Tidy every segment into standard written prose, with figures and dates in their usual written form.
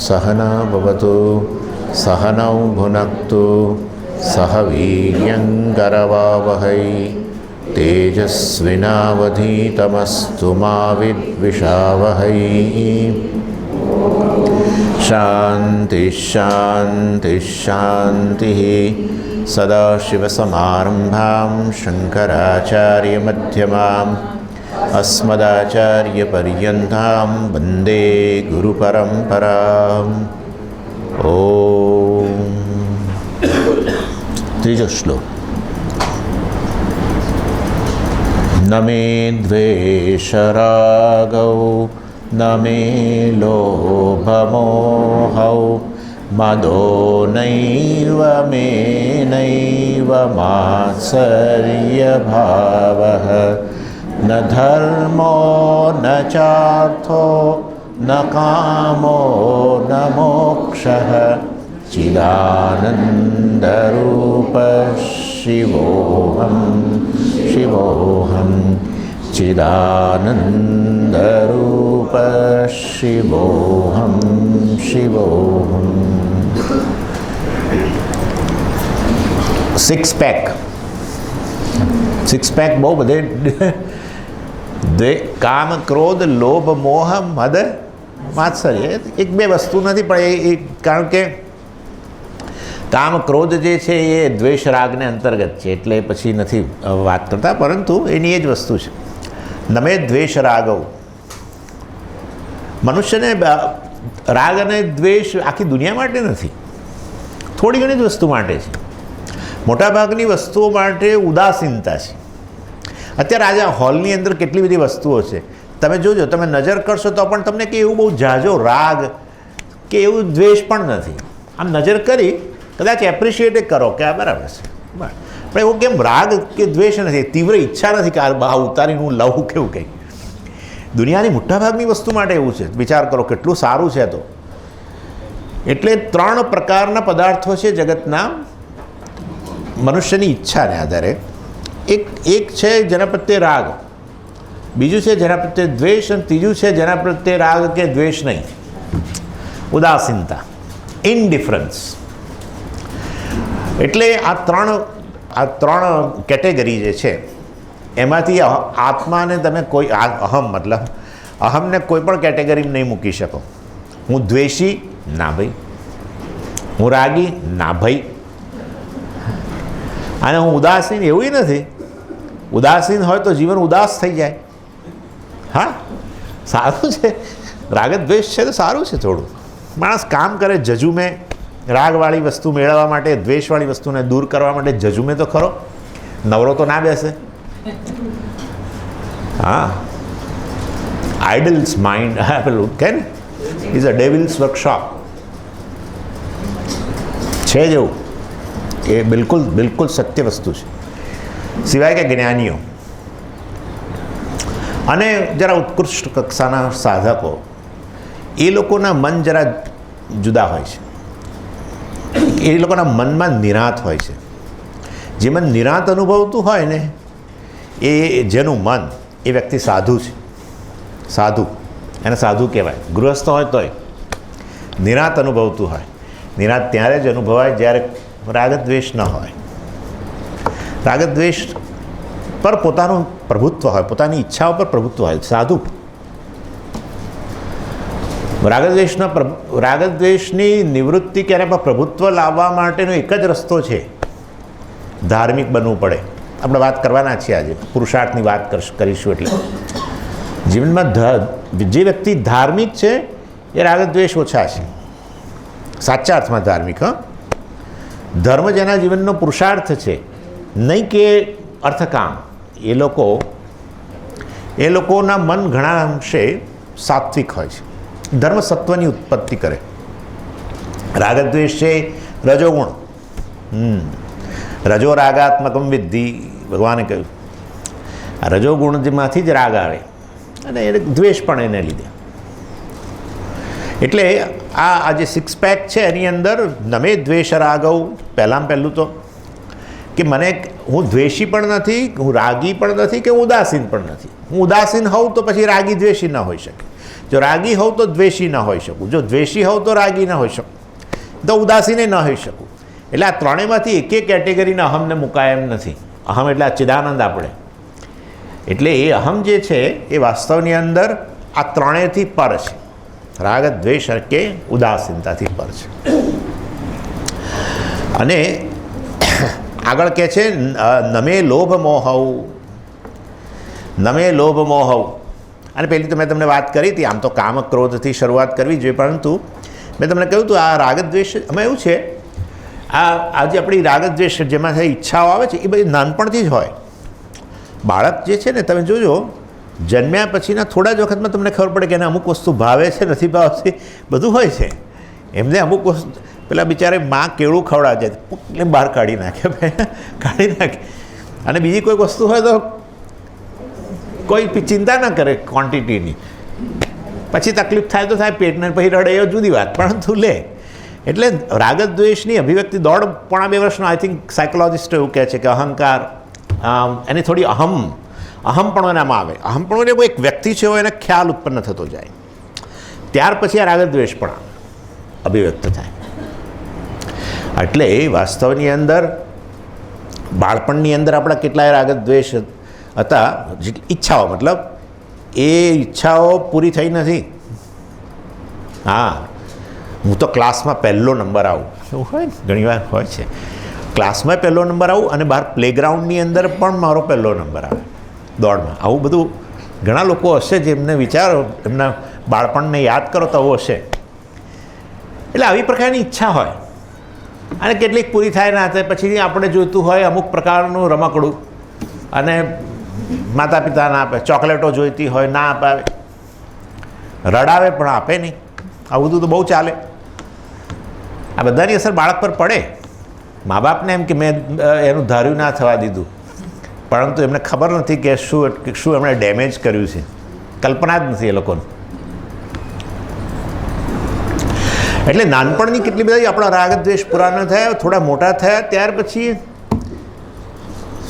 सहना भवतु सहनौ भुनक्तु सह वीर्यङ्करवावहै तेजस्विनावधीतमस्तु मा विद्विषावहै। शान्ति शान्ति शान्तिः। सदाशिवसमारम्भां शङ्कराचार्यमध्यमाम् अस्मदाचार्यपर्यन्तां वन्दे गुरुपरम्पराम्। ॐ त्रिजो श्लोक। न मे द्वेषरागौ न मे लोभमोहौ मदो नैव मे नैव मात्सर्यभावः न धर्मो न चार्थो न कामो न मोक्षः चिदानन्दरूपः शिवोऽहं शिवोऽहं चिदानन्दरूपः शिवोऽहं शिवोऽहं। सिक्स पैक બહુ બધે કામ ક્રોધ લોભ મોહ મદ માત્સર્ય એક બે વસ્તુ નથી, પણ એ કારણ કે કામ ક્રોધ જે છે એ દ્વેષ રાગને અંતર્ગત છે, એટલે પછી નથી વાત કરતા, પરંતુ એની એ જ વસ્તુ છે. નમે દ્વેષ રાગવ. મનુષ્યને રાગ અને દ્વેષ આખી દુનિયા માટે નથી, થોડી ઘણી જ વસ્તુ માટે છે. મોટાભાગની વસ્તુઓ માટે ઉદાસીનતા છે. અત્યારે આજે હોલની અંદર કેટલી બધી વસ્તુઓ છે, તમે જોજો, તમે નજર કરશો તો પણ તમને કે એવું બહુ ઝાઝો રાગ કે એવું દ્વેષ પણ નથી. આમ નજર કરી કદાચ એપ્રિશિએટ કરો કે આ બરાબર છે, પણ એવું કેમ રાગ કે દ્વેષ નથી, તીવ્ર ઈચ્છા નથી કે આ બહાર ઉતારીને હું લઉં કેવું કંઈ. દુનિયાની મોટાભાગની વસ્તુ માટે એવું છે. વિચાર કરો કેટલું સારું છે. તો એટલે ત્રણ પ્રકારના પદાર્થો છે જગતના મનુષ્યની ઈચ્છાને આધારે. એક છે જેના પ્રત્યે રાગ, બીજું છે જેના પ્રત્યે દ્વેષ, અને ત્રીજું છે જેના પ્રત્યે રાગ કે દ્વેષ નહીં, ઉદાસીનતા, ઇનડિફરન્સ. એટલે આ ત્રણ કેટેગરી જે છે એમાંથી આત્માને તમે કોઈ અહમ મતલબ અહમને કોઈ પણ કેટેગરીમાં નહીં મૂકી શકો. હું દ્વેષી, ના ભાઈ. હું રાગી, ના ભાઈ. અને હું ઉદાસીન, એવું નથી. ઉદાસીન હોય તો જીવન ઉદાસ થઈ જાય. હા, સારું છે. રાગ દ્વેષ છે તો સારું છે. થોડું માણસ કામ કરે, જજુમે રાગવાળી વસ્તુ મેળવવા માટે, દ્વેષવાળી વસ્તુને દૂર કરવા માટે જજુમે તો ખરો. નવરો તો ના બેસે. હા, આઇડલ્સ માઇન્ડ પેલું કે ને ઇઝ અ ડેવિલ્સ વર્કશોપ છે જેવું. એ બિલકુલ બિલકુલ સત્ય વસ્તુ છે. સિવાય કે જ્ઞાનીઓ અને જરા ઉત્કૃષ્ટ કક્ષાના સાધકો, એ લોકોના મન જરા જુદા હોય છે. એ લોકોના મનમાં નિરાંત હોય છે. જે મન નિરાંત અનુભવતું હોય ને, એ જેનું મન, એ વ્યક્તિ સાધુ છે. સાધુ, એને સાધુ કહેવાય. ગૃહસ્થ હોય તોય નિરાંત અનુભવતું હોય. નિરાંત ત્યારે જ અનુભવાય જ્યારે રાગદ્વેષ ન હોય. રાગદ્વેષ પર પોતાનું પ્રભુત્વ હોય, પોતાની ઈચ્છાઓ પર પ્રભુત્વ હોય. સાધુ રાગદ્વેષની નિવૃત્તિ કે એના પર પ્રભુત્વ લાવવા માટેનો એક જ રસ્તો છે, ધાર્મિક બનવું પડે. આપણે વાત કરવાના છીએ આજે, પુરુષાર્થની વાત કરીશું. એટલે જીવનમાં જે વ્યક્તિ ધાર્મિક છે એ રાગદ્વેષ ઓછા છે, સાચા અર્થમાં ધાર્મિક. હા, ધર્મ જેના જીવનનો પુરુષાર્થ છે, નહીં કે અર્થકામ. એ લોકોના મન ઘણા અંશે સાત્વિક હોય છે. ધર્મ સત્વની ઉત્પત્તિ કરે. રાગદ્વેષ છે રજોગુણ. રજો રાગાત્મકમ વિદ્ધિ, ભગવાને કહ્યું. આ રજોગુણમાંથી જ રાગ આવે અને એ દ્વેષ પણ એને લીધે. એટલે આ જે સિક્સ પેક છે એની અંદર નમે દ્વેષ રાગવ. પહેલું તો કે હું દ્વેષી પણ નથી, હું રાગી પણ નથી, કે હું ઉદાસીન પણ નથી. હું ઉદાસીન હોઉં તો પછી રાગી દ્વેષી ન હોઈ શકે. જો રાગી હોઉં તો દ્વેષી ન હોઈ શકું, જો દ્વેષી હોઉં તો રાગી ન હોઈ શકું, તો ઉદાસીને ન હોઈ શકું. એટલે આ ત્રણેયમાંથી એક કેટેગરીને અહમને મુકાય એમ નથી. અહમ એટલે આ ચિદાનંદ આપણે, એટલે એ અહમ જે છે એ વાસ્તવની અંદર આ ત્રણેયથી પર છે. રાગ દ્વેષ કે ઉદાસીનતાથી પર છે. અને આગળ કહે છે નમે લોભ મોહવ, નમે લોભ મોહવ. અને પહેલી તો મેં તમને વાત કરી હતી, આમ તો કામ ક્રોધથી શરૂઆત કરવી જોઈએ, પરંતુ મેં તમને કહ્યું હતું આ રાગદ્વેષ એમાં એવું છે, આજે આપણી રાગદ્વેષ જેમાં ઈચ્છાઓ આવે છે એ બધી નાનપણથી જ હોય. બાળક જે છે ને, તમે જોજો જન્મ્યા પછીના થોડા જ વખતમાં તમને ખબર પડે કે એને અમુક વસ્તુ ભાવે છે, નથી ભાવતી, બધું હોય છે. એમને અમુક વસ્તુ પેલા બિચારે માં કેળું ખવડાવે છે, એટલે બહાર કાઢી નાખે, કાઢી નાખે. અને બીજી કોઈ વસ્તુ હોય તો કોઈ ચિંતા ના કરે ક્વોન્ટિટીની, પછી તકલીફ થાય તો થાય, પેટને પછી રડે એ જુદી વાત, પરંતુ લે. એટલે રાગદ્વેષની અભિવ્યક્તિ 1.5-2 વર્ષનો આઈ થિંક સાયકોલોજિસ્ટ એવું કહે છે કે અહંકાર, એની થોડી અહમપણો એનામાં આવે. અહમપણો એટલે એક વ્યક્તિ છે એને ખ્યાલ ઉત્પન્ન થતો જાય, ત્યાર પછી આ રાગદ્વેષ પણ અભિવ્યક્ત થાય. એટલે વાસ્તવની અંદર બાળપણની અંદર આપણા કેટલાય રાગદ્વેષ હતા, ઈચ્છાઓ, મતલબ એ ઈચ્છાઓ પૂરી થઈ નથી. હા, હું તો ક્લાસમાં પહેલો નંબર આવું, એવું હોય ને, ઘણીવાર હોય છે, ક્લાસમાં પહેલો નંબર આવું અને બહાર પ્લેગ્રાઉન્ડની અંદર પણ મારો પહેલો નંબર આવે દોડમાં. આવું બધું ઘણા લોકો હશે જેમને વિચારો, એમના બાળપણને યાદ કરો તો આવું હશે. એટલે આવી પ્રકારની ઈચ્છા હોય અને કેટલીક પૂરી થાય ના થાય, પછી આપણે જોઈતું હોય અમુક પ્રકારનું રમકડું, અને માતા પિતા ના આપે. ચોકલેટો જોઈતી હોય ના અપાવે, રડાવે પણ આપે નહીં. આવું બધું તો બહુ ચાલે. આ બધાની અસર બાળક પર પડે. મા બાપને એમ કે મેં એનું ધાર્યું ના થવા દીધું, પરંતુ એમને ખબર નથી કે શું એમણે ડેમેજ કર્યું છે, કલ્પના જ નથી એ લોકોને. એટલે નાનપણની કેટલી બધી આપણા રાગદ્વેષ પૂરા ન થયા, થોડા મોટા થયા ત્યાર પછી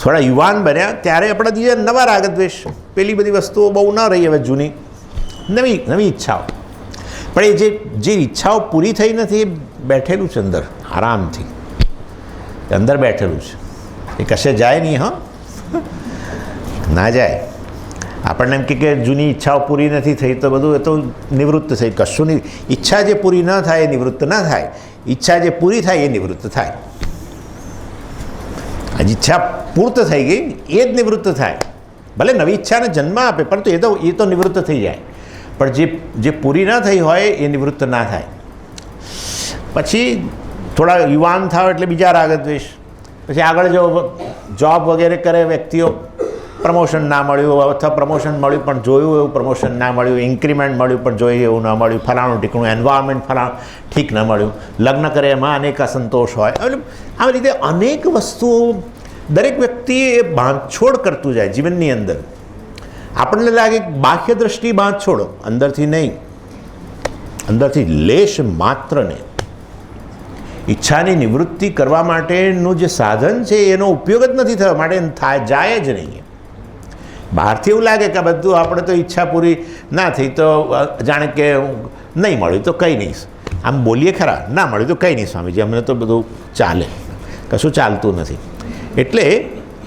થોડા યુવાન બન્યા ત્યારે આપણા જે નવા રાગદ્વેષ, પેલી બધી વસ્તુઓ બહુ ન રહી, હવે જૂની નવી ઈચ્છાઓ. પણ એ જે ઈચ્છાઓ પૂરી થઈ નથી એ બેઠેલું છે અંદર આરામથી, અંદર બેઠેલું છે, એ કશે જાય નહીં. હા, ના જાય. આપણને એમ કે જૂની ઈચ્છાઓ પૂરી નથી થઈ તો બધું એ તો નિવૃત્ત થઈ, કશું નહીં. ઈચ્છા જે પૂરી ન થાય એ નિવૃત્ત ન થાય, ઈચ્છા જે પૂરી થાય એ નિવૃત્ત થાય. ઈચ્છા પૂર્ત થઈ ગઈ એ જ નિવૃત્ત થાય. ભલે નવી ઈચ્છાને જન્મ આપે, પરંતુ એ તો નિવૃત્ત થઈ જાય. પણ જે પૂરી ન થઈ હોય એ નિવૃત્ત ના થાય. પછી થોડા યુવાન થાવ એટલે બીજા રાગદ્વેષ, પછી આગળ જો જોબ વગેરે કરે વ્યક્તિઓ, પ્રમોશન ના મળ્યું અથવા પ્રમોશન મળ્યું પણ જોયું એવું પ્રમોશન ના મળ્યું, ઇન્ક્રીમેન્ટ મળ્યું પણ જોયું એવું ન મળ્યું, ફલાણું ટીકણું એન્વાયરમેન્ટ ફલાણું ઠીક ન મળ્યું, લગ્ન કરે એમાં અનેક અસંતોષ હોય. એટલે આવી રીતે અનેક વસ્તુઓ દરેક વ્યક્તિ એ બાંધછોડ કરતું જાય જીવનની અંદર. આપણને લાગે બાહ્ય દ્રષ્ટિ બાંધછોડ, અંદરથી નહીં, અંદરથી લેશ માત્ર નહીં. ઈચ્છાની નિવૃત્તિ કરવા માટેનું જે સાધન છે એનો ઉપયોગ જ નથી થયો, માટે જાય જ નહીં. બહારથી એવું લાગે કે આ બધું આપણે તો ઈચ્છા પૂરી ના થઈ તો જાણે કે નહીં મળ્યું તો કંઈ નહીં, આમ બોલીએ ખરા, ના મળ્યું તો કંઈ નહીં સ્વામીજી, અમને તો બધું ચાલે, કશું ચાલતું નથી. એટલે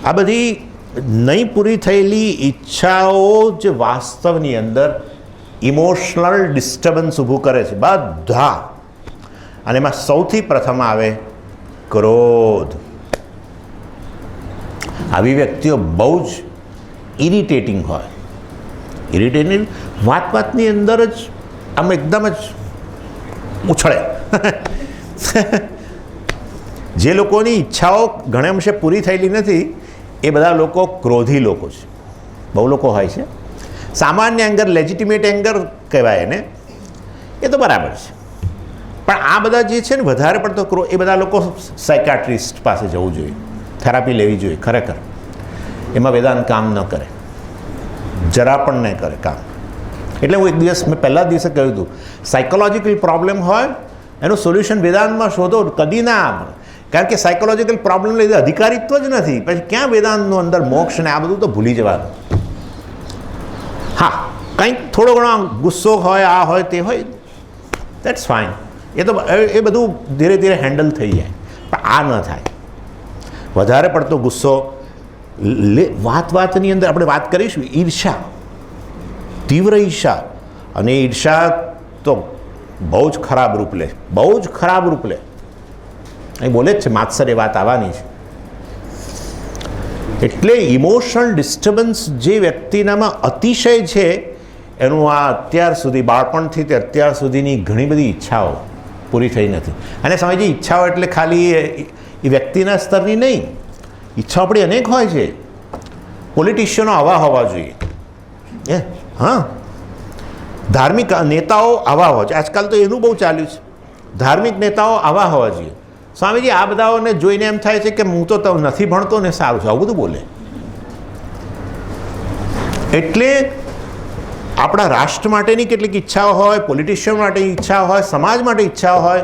આ બધી નહીં પૂરી થયેલી ઈચ્છાઓ જે વાસ્તવની અંદર ઇમોશનલ ડિસ્ટર્બન્સ ઊભું કરે છે બધા. અને એમાં સૌથી પ્રથમ આવે ક્રોધ. આવી વ્યક્તિઓ બહુ જ ઇરિટેટિંગ હોય. ઇરિટેટિંગ વાતની અંદર જ આમ એકદમ જ ઉછળે. જે લોકોની ઈચ્છાઓ ઘણા અંશે પૂરી થયેલી નથી એ બધા લોકો ક્રોધી લોકો છે. બહુ લોકો હોય છે. સામાન્ય એંગર, લેજિટિમેટ એંગર કહેવાય એને, એ તો બરાબર છે. પણ આ બધા જે છે ને વધારે પડતો એ બધા લોકો સાયકાટ્રિસ્ટ પાસે જવું જોઈએ, થેરાપી લેવી જોઈએ. ખરેખર એમાં વેદાંત કામ ન કરે, જરા પણ નહીં કરે કામ. એટલે હું એક દિવસ મેં પહેલા દિવસે કહ્યું હતું, સાયકોલોજીકલ પ્રોબ્લેમ હોય એનું સોલ્યુશન વેદાંતમાં શોધો, કદી ના આવે. કારણ કે સાયકોલોજીકલ પ્રોબ્લેમ લીધે અધિકારીત્વ જ નથી, પછી ક્યાં વેદાંતનું અંદર મોક્ષ ને આ બધું તો ભૂલી જવાનું. હા, કંઈક થોડો ઘણો ગુસ્સો હોય, આ હોય તે હોય, દેટ્સ ફાઇન. એ બધું ધીરે ધીરે હેન્ડલ થઈ જાય. પણ આ ન થાય. વધારે પડતો ગુસ્સો, વાતની અંદર આપણે વાત કરીશું ઈર્ષા, તીવ્ર ઈર્ષા. અને ઈર્ષા તો બહુ જ ખરાબ રૂપ લે, બહુ જ ખરાબ રૂપ લે. અહીં બોલે જ છે માત્સર્ય વાત આવવાની છે. એટલે ઇમોશનલ ડિસ્ટર્બન્સ જે વ્યક્તિનામાં અતિશય છે એનું આ અત્યાર સુધી બાળપણથી તે અત્યાર સુધીની ઘણી બધી ઈચ્છાઓ પૂરી થઈ નથી. અને સમજી, ઈચ્છાઓ એટલે ખાલી એ વ્યક્તિના સ્તરની નહીં, ઈચ્છાઓ આપણી અનેક હોય છે. પોલિટિશિયનો આવા હોવા જોઈએ, હા, ધાર્મિક નેતાઓ આવા હોવા જોઈએ. આજકાલ તો એનું બહુ ચાલ્યું છે, ધાર્મિક નેતાઓ આવા હોવા જોઈએ. સ્વામીજી, આ બધાઓને જોઈને એમ થાય છે કે હું તો નથી ભણતો ને સારું છે, આવું બધું બોલે. એટલે આપણા રાષ્ટ્ર માટેની કેટલીક ઈચ્છાઓ હોય, પોલિટિશિયન માટેની ઈચ્છા હોય, સમાજ માટે ઈચ્છાઓ હોય,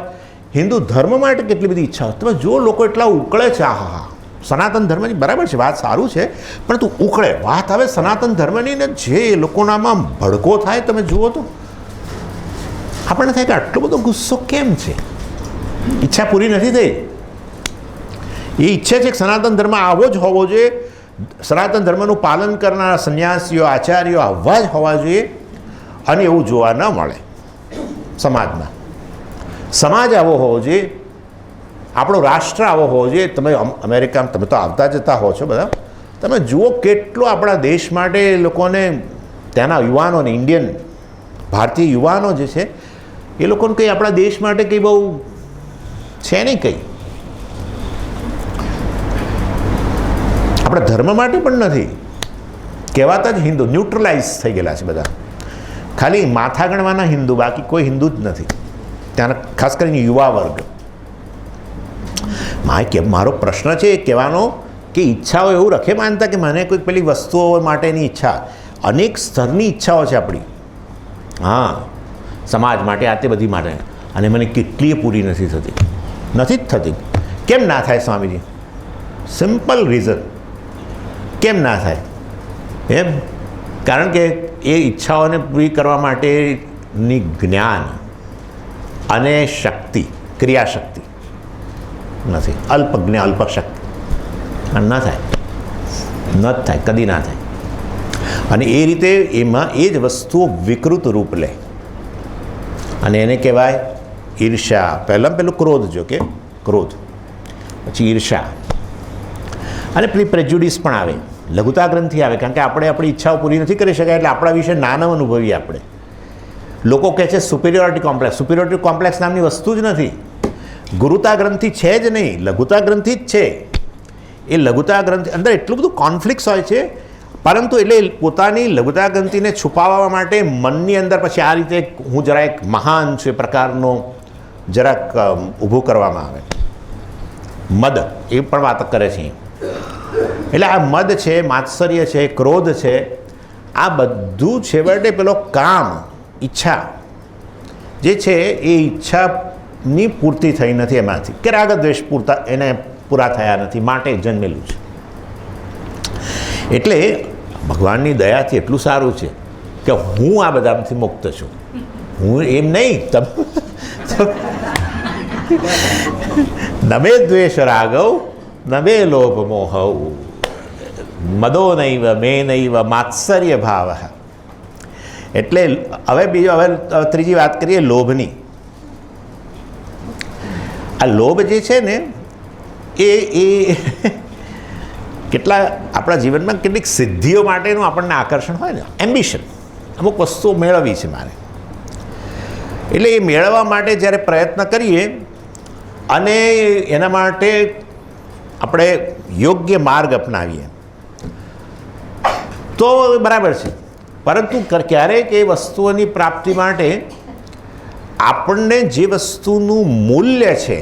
હિન્દુ ધર્મ માટે કેટલી બધી ઈચ્છા હોય. તમે જો લોકો એટલા ઉકળે છે, હા, સનાતન ધર્મની બરાબર છે, વાત સારું છે, પરંતુ ઉકળે. વાત હવે સનાતન ધર્મની ને જે એ લોકોનામાં ભડકો થાય, તમે જુઓ તો આપણને થાય કે આટલો બધો ગુસ્સો કેમ છે? ઈચ્છા પૂરી નથી થઈ. એ ઈચ્છે છે કે સનાતન ધર્મ આવો જ હોવો જોઈએ, સનાતન ધર્મનું પાલન કરનારા સંન્યાસીઓ, આચાર્યો આવા જ હોવા જોઈએ. અને એવું જોવા ન મળે સમાજમાં. સમાજ આવો હોવો જોઈએ, આપણો રાષ્ટ્ર આવો હોવો જોઈએ. તમે અમેરિકામાં તમે તો આવતા જતા હો છો બધા, તમે જુઓ કેટલો આપણા દેશ માટે લોકોને, ત્યાંના યુવાનોને, ઇન્ડિયન ભારતીય યુવાનો જે છે એ લોકોને કંઈ આપણા દેશ માટે કંઈ બહુ છે નહીં, કંઈ આપણા ધર્મ માટે પણ નથી. કહેવાતા જ હિન્દુ ન્યુટ્રલાઇઝ થઈ ગયેલા છે બધા. ખાલી માથા ગણવાના હિન્દુ, બાકી કોઈ હિન્દુ જ નથી ત્યાંના, ખાસ કરીને યુવા વર્ગ. મારો પ્રશ્ન છે એ કહેવાનો કે ઈચ્છાઓ એવું રખે માનતા કે મને કોઈ પેલી વસ્તુઓ માટેની ઈચ્છા, અનેક સ્તરની ઈચ્છાઓ છે આપણી, હા, સમાજ માટે, આ તે બધી માટે, અને મને કેટલીય પૂરી નથી થતી. નથી જ થતી. કેમ ના થાય સ્વામીજી? Simple reason. કેમ ના થાય? એમ કારણ કે એ ઈચ્છાઓને પૂરી કરવા માટેની જ્ઞાન અને શક્તિ, ક્રિયાશક્તિ નથી. અલ્પ શક્તિ ન થાય, ન જ થાય, કદી ના થાય. અને એ રીતે એમાં એ જ વસ્તુઓ વિકૃત રૂપ લે, અને એને કહેવાય ઈર્ષા. પહેલું ક્રોધ, જો કે ક્રોધ, પછી ઈર્ષા, અને પેલી પ્રેજ્યુડિસ પણ આવે, લઘુતા ગ્રંથિ આવે. કારણ કે આપણે આપણી ઈચ્છાઓ પૂરી નથી કરી શકાય એટલે આપણા વિશે નાના અનુભવીએ આપણે. લોકો કહે છે સુપિરિયોરિટી કોમ્પ્લેક્સ. સુપિરિયોરિટી કોમ્પ્લેક્સ નામની વસ્તુ જ નથી. ગુરુતા ગ્રંથિ છે જ નહીં, લઘુતા ગ્રંથિ જ છે. એ લઘુતા ગ્રંથિ અંદર એટલું બધું કોન્ફ્લિક્ટ્સ હોય છે, પરંતુ એટલે પોતાની લઘુતા ગ્રંથિને છુપાવવા માટે મનની અંદર પછી આ રીતે હું જરા એક મહાન છું એ પ્રકારનો જરાક ઊભું કરવામાં આવે. મદ એ પણ વાત કરે છે. એટલે આ મદ છે, માત્સર્ય છે, ક્રોધ છે, આ બધું છેવટે પેલો કામ, ઈચ્છા જે છે એ ઈચ્છાની પૂર્તિ થઈ નથી એમાંથી, કે રાગ દ્વેષ એને પૂરા થયા નથી, માટે જન્મેલું છે. એટલે ભગવાનની દયાથી એટલું સારું છે કે હું આ બધામાંથી મુક્ત છું. હું એમ નહીં, નમે દ્વેષ રાગવ નમે લોભ મોહવ મદો નૈવ મે નૈવ માત્સર્ય ભાવ. એટલે હવે ત્રીજી વાત કરીએ લોભની. આ લોભ જે છે ને એ કેટલા આપણા જીવનમાં કેટલીક સિદ્ધિઓ માટેનું આપણને આકર્ષણ હોય ને, એમ્બિશન, અમુક વસ્તુઓ મેળવવી છે મારે, એટલે એ મેળવવા માટે જ્યારે પ્રયત્ન કરીએ અને એના માટે આપણે યોગ્ય માર્ગ અપનાવીએ તો બરાબર છે. પરંતુ ક્યારેક એ વસ્તુઓની પ્રાપ્તિ માટે આપણને જે વસ્તુનું મૂલ્ય છે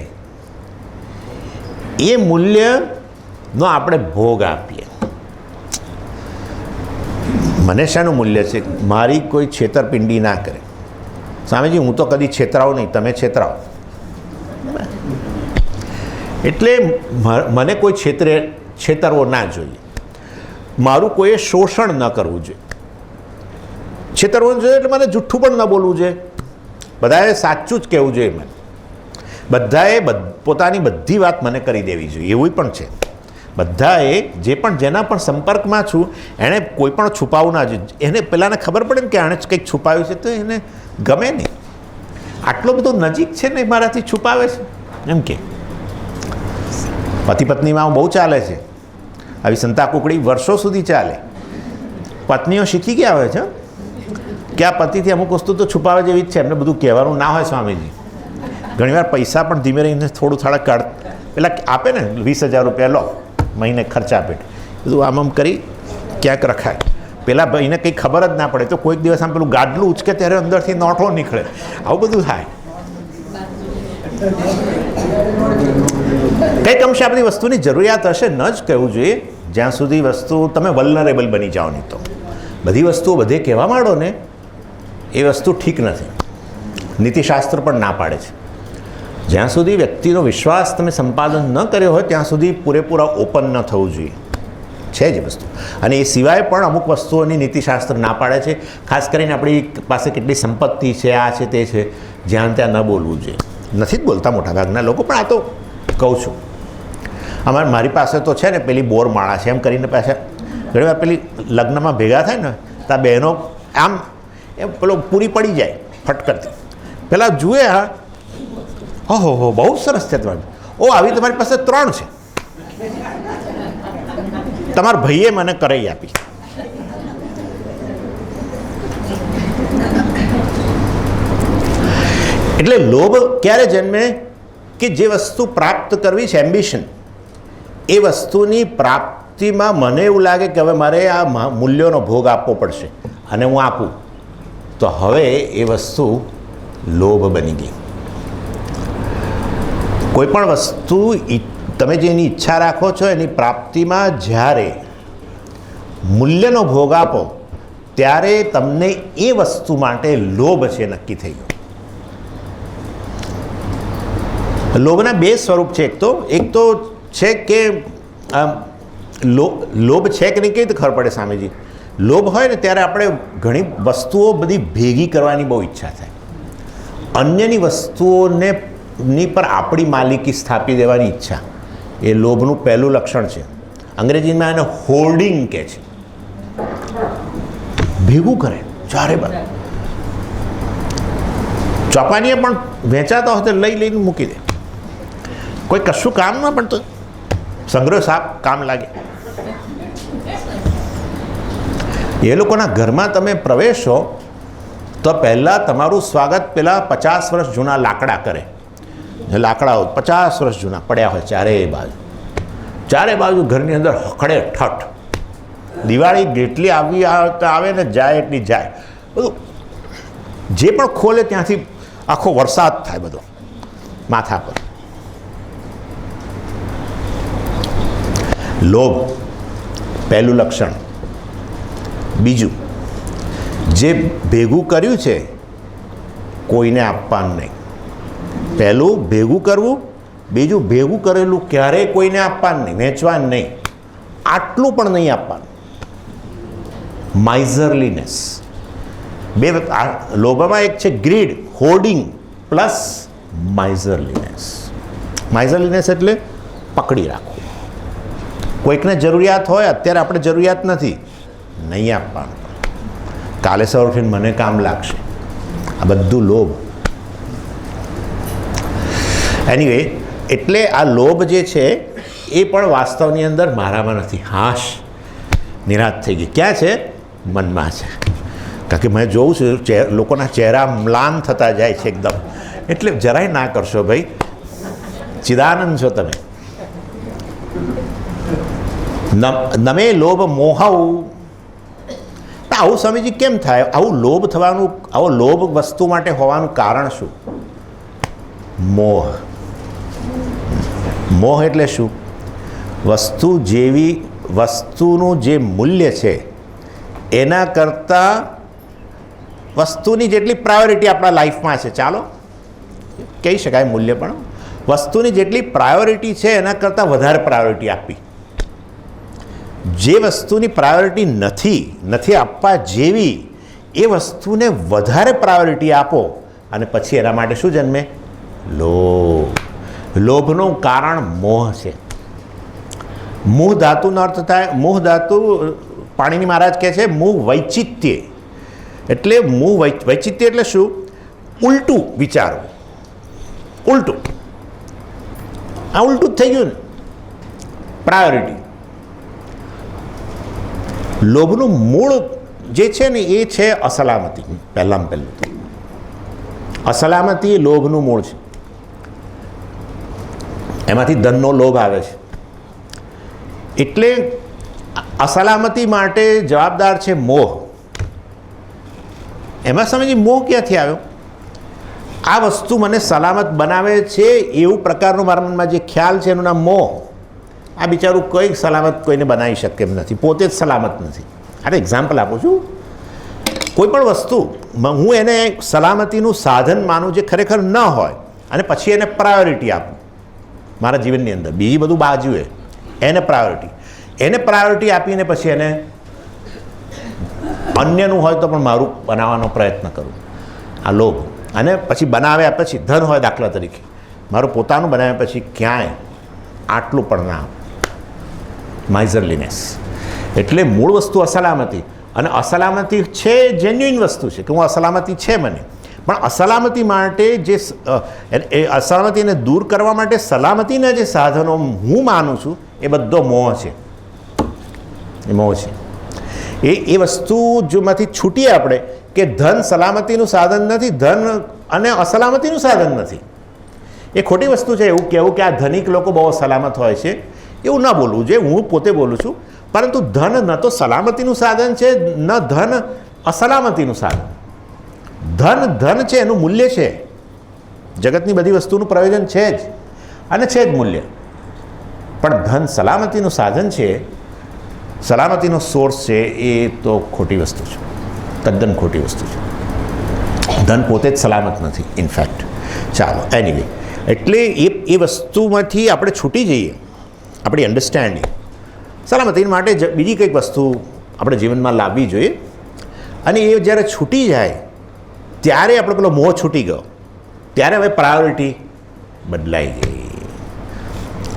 એ મૂલ્યનો આપણે ભોગ આપીએ. મને શાનું મૂલ્ય છે? મારી કોઈ છેતરપિંડી ના કરે. સ્વામીજી, હું તો કદી છેતરાવું નહીં, તમે છેતરાવો. એટલે મને કોઈ છેતરવો ના જોઈએ, મારું કોઈએ શોષણ ન કરવું જોઈએ. છેતરવું જોઈએ એટલે મને જુઠ્ઠું પણ ન બોલવું જોઈએ, બધાએ સાચું જ કહેવું જોઈએ, મને બધાએ પોતાની બધી વાત મને કરી દેવી જોઈએ, એવું પણ છે. બધાએ જે પણ જેના પણ સંપર્કમાં છું એણે કોઈ પણ છુપાવવું ના જોઈએ. એને પહેલાંને ખબર પડે ને કે આણે કંઈક છુપાવ્યું છે તો એને ગમે નહીં. આટલો બધો નજીક છે ને મારાથી છુપાવે છે એમ કે. પતિ પત્નીમાં બહુ ચાલે છે આવી સંતા કુકડી, વર્ષો સુધી ચાલે. પત્નીઓ શીખી ગયા હોય છે કે આ પતિથી અમુક વસ્તુ તો છુપાવે જેવી જ છે, એમને બધું કહેવાનું ના હોય. સ્વામીજી ઘણીવાર પૈસા પણ ધીમે રહીને થોડું થોડા કાઢ પેલા આપે ને 20,000 રૂપિયા લો મહિને ખર્ચા પેટ, બધું આમ કરી ક્યાંક રખાય. પેલા ભાઈને કંઈ ખબર જ ના પડે તો કોઈક દિવસ આમ પેલું ગાડલું ઉચકે ત્યારે અંદરથી નોટો નીકળે, આવું બધું થાય. કંઈક અંશે આ બધી વસ્તુની જરૂરિયાત હશે, ન જ કહેવું જોઈએ જ્યાં સુધી વસ્તુ તમે વલ્નરેબલ બની જાઓ. નહીં તો બધી વસ્તુઓ બધે કહેવા માંડો ને એ વસ્તુ ઠીક નથી. નીતિશાસ્ત્ર પણ ના પાડે છે જ્યાં સુધી વ્યક્તિનો વિશ્વાસ તમે સંપાદન ન કર્યો હોય ત્યાં સુધી પૂરેપૂરા ઓપન ન થવું જોઈએ, છે જ વસ્તુ. અને એ સિવાય પણ અમુક વસ્તુઓની નીતિશાસ્ત્ર ના પાડે છે. ખાસ કરીને આપણી પાસે કેટલી સંપત્તિ છે, આ છે તે છે, જ્યાં ત્યાં ન બોલવું જોઈએ. નથી જ બોલતા મોટાભાગના લોકો, પણ આ તો કહું છું. મારી પાસે તો છે ને પેલી બોર માળા છે એમ કરીને પાછા ઘણીવાર પેલી લગ્નમાં ભેગા થાય ને તો આ બહેનો આમ એમ પેલો પૂરી પડી જાય ફટકરતી. પેલા જુએ હા હો બહુ સરસ છે તમારી, આવી તમારી પાસે 3 છે, તમારા ભાઈએ મને કરાઈ આપી. એટલે લોભ ક્યારે જન્મે કે જે વસ્તુ પ્રાપ્ત કરવી છે, એમ્બિશન, એ વસ્તુની પ્રાપ્તિમાં મને એવું લાગે કે હવે મારે આ મૂલ્યોનો ભોગ આપવો પડશે અને હું આપું તો હવે એ વસ્તુ લોભ બની ગઈ. કોઈ પણ વસ્તુ તમે જેની ઈચ્છા રાખો છો એની પ્રાપ્તિમાં જ્યારે મૂલ્યનો ભોગ આપો ત્યારે તમને એ વસ્તુ માટે લોભ છે નક્કી થઈ ગયો. લોભના 2 સ્વરૂપ છે. એક તો છે કે લોભ છે કે નહીં કઈ રીતે ખબર પડે સામેજી. લોભ હોય ને ત્યારે આપણે ઘણી વસ્તુઓ બધી ભેગી કરવાની બહુ ઈચ્છા થાય, અન્યની વસ્તુઓને ની પર આપણી માલિકી સ્થાપી દેવાની ઈચ્છા, એ લોભનું પહેલું લક્ષણ છે. અંગ્રેજીમાં એને હોર્ડિંગ કહે છે. ભેગું કરે ચારે બાજુ, ચોપાનીએ પણ વેચાતા હોય તો લઈને મૂકી દે. કોઈ કશું કામ ના પણ તો સંગ્રહ સાપ કામ લાગે. એ લોકોના ઘરમાં તમે પ્રવેશો તો પહેલાં તમારું સ્વાગત પેલા 50 વર્ષ જૂના લાકડા કરે. લાકડાઓ 50 વર્ષ જૂના પડ્યા હોય ચારે બાજુ ઘરની અંદર હખડે ઠઠ. દિવાળી જેટલી આવે ને જાય એટલી જાય, બધું જે પણ ખોલે ત્યાંથી આખો વરસાદ થાય બધો માથા પર. લોભ પહેલું લક્ષણ. બીજું, જે ભેગું કર્યું છે કોઈને આપવાનું નહીં. પહેલું ભેગું કરવું, બીજું ભેગું કરેલું ક્યારેય કોઈને આપવાનું નહીં, વેચવાનું નહીં, આટલું પણ નહીં આપવાનું. માઇઝરલીનેસ. લોભમાં એક છે ગ્રીડ, હોર્ડિંગ પ્લસ માઇઝરલીનેસ. માઇઝરલીનેસ એટલે પકડી રાખવું. કોઈકને જરૂરિયાત હોય, અત્યારે આપણે જરૂરિયાત નથી, નહીં આપવાનું, કાલે સવાર ઉઠીને મને કામ લાગશે. આ બધું લોભ. એનીવે, એટલે આ લોભ જે છે એ પણ વાસ્તવની અંદર મારામાં નથી. હાશ, નિરાશ થઈ ગઈ. ક્યાં છે? મનમાં છે. કારણ કે મેં જોઉં છું લોકોના ચહેરા મ્લાન થતા જાય છે એકદમ. એટલે જરાય ના કરશો ભાઈ, ચિદાનંદ છો તમે. નમે લોભ મોહાવું. આવું સ્વામીજી કેમ થાય? આવું લોભ થવાનું, આવો લોભ વસ્તુ માટે હોવાનું કારણ શું? મોહ. મોહ એટલે શું? વસ્તુ જેવી વસ્તુનું જે મૂલ્ય છે એના કરતાં વસ્તુની જેટલી પ્રાયોરિટી આપણા લાઈફમાં છે, ચાલો કહી શકાય મૂલ્ય, પણ વસ્તુની જેટલી પ્રાયોરિટી છે એના કરતાં વધારે પ્રાયોરિટી આપવી. જે વસ્તુની પ્રાયોરિટી નથી આપવા જેવી એ વસ્તુને વધારે પ્રાયોરિટી આપો અને પછી એના માટે શું જન્મે? લોભ. લોભનું કારણ મોહ છે. મોહ ધાતુનો અર્થ થાય, મોહ ધાતુ પાણીની મહારાજ કહે છે મોહ વૈચિત્ય. એટલે મોહ વૈચિત્ય એટલે શું? ઉલટું વિચારવું, ઉલટું. આ ઉલટું જ થઈ ગયું ને. પ્રાયોરિટી. લોભનું મૂળ જે છે ને એ છે અસલામતી. પહેલું અસલામતી એ લોભનું મૂળ છે. એમાંથી ધનનો લોભ આવે છે. એટલે અસલામતી માટે જવાબદાર છે મોહ. એમાં સમજી મોહ ક્યાંથી આવ્યો? આ વસ્તુ મને સલામત બનાવે છે એવું પ્રકારનું મારા મનમાં જે ખ્યાલ છે એનું નામ મોહ. આ બિચારું કોઈ સલામત કોઈને બનાવી શકે એમ નથી, પોતે જ સલામત નથી. આ એક્ઝામ્પલ આપું છું. કોઈ પણ વસ્તુ હું એને સલામતીનું સાધન માનું જે ખરેખર ન હોય અને પછી એને પ્રાયોરિટી આપું મારા જીવનની અંદર, બીજી બધું બાજુએ એને પ્રાયોરિટી આપીને પછી એને અન્યનું હોય તો પણ મારું બનાવવાનો પ્રયત્ન કરું. આ લોભ. અને પછી બનાવ્યા પછી ધન હોય દાખલા તરીકે, મારું પોતાનું બનાવ્યા પછી ક્યાંય આટલું પણ ના. માઇઝરલીનેસ. એટલે મૂળ વસ્તુ અસલામતી. અને અસલામતી છે જેન્યુઇન વસ્તુ છે કે હું અસલામતી છે મને, પણ અસલામતી માટે જે અસલામતીને દૂર કરવા માટે સલામતીના જે સાધનો હું માનું છું એ બધો મોહ છે. એ મોહ છે. એ વસ્તુ જોમાંથી છૂટીએ આપણે કે ધન સલામતીનું સાધન નથી, ધન અને અસલામતીનું સાધન નથી. એ ખોટી વસ્તુ છે એવું કહેવું કે આ ધનિક લોકો બહુ સલામત હોય છે, એવું ન બોલવું જોઈએ. હું પોતે બોલું છું. પરંતુ ધન ન તો સલામતીનું સાધન છે, ન ધન અસલામતીનું સાધન. ધન છે, એનું મૂલ્ય છે. જગતની બધી વસ્તુનું પ્રયોજન છે જ અને છે જ મૂલ્ય. પણ ધન સલામતીનું સાધન છે, સલામતીનો સોર્સ છે, એ તો ખોટી વસ્તુ છે. તદ્દન ખોટી વસ્તુ છે. ધન પોતે જ સલામત નથી ઇનફેક્ટ. ચાલો એનીવે, એટલે એ વસ્તુમાંથી આપણે છૂટી જઈએ. આપણી અન્ડરસ્ટેન્ડિંગ સલામતી માટે બીજી કંઈક વસ્તુ આપણે જીવનમાં લાવવી જોઈએ. અને એ જ્યારે છૂટી જાય ત્યારે આપણે પેલો મોહ છૂટી ગયો, ત્યારે હવે પ્રાયોરિટી બદલાઈ ગઈ.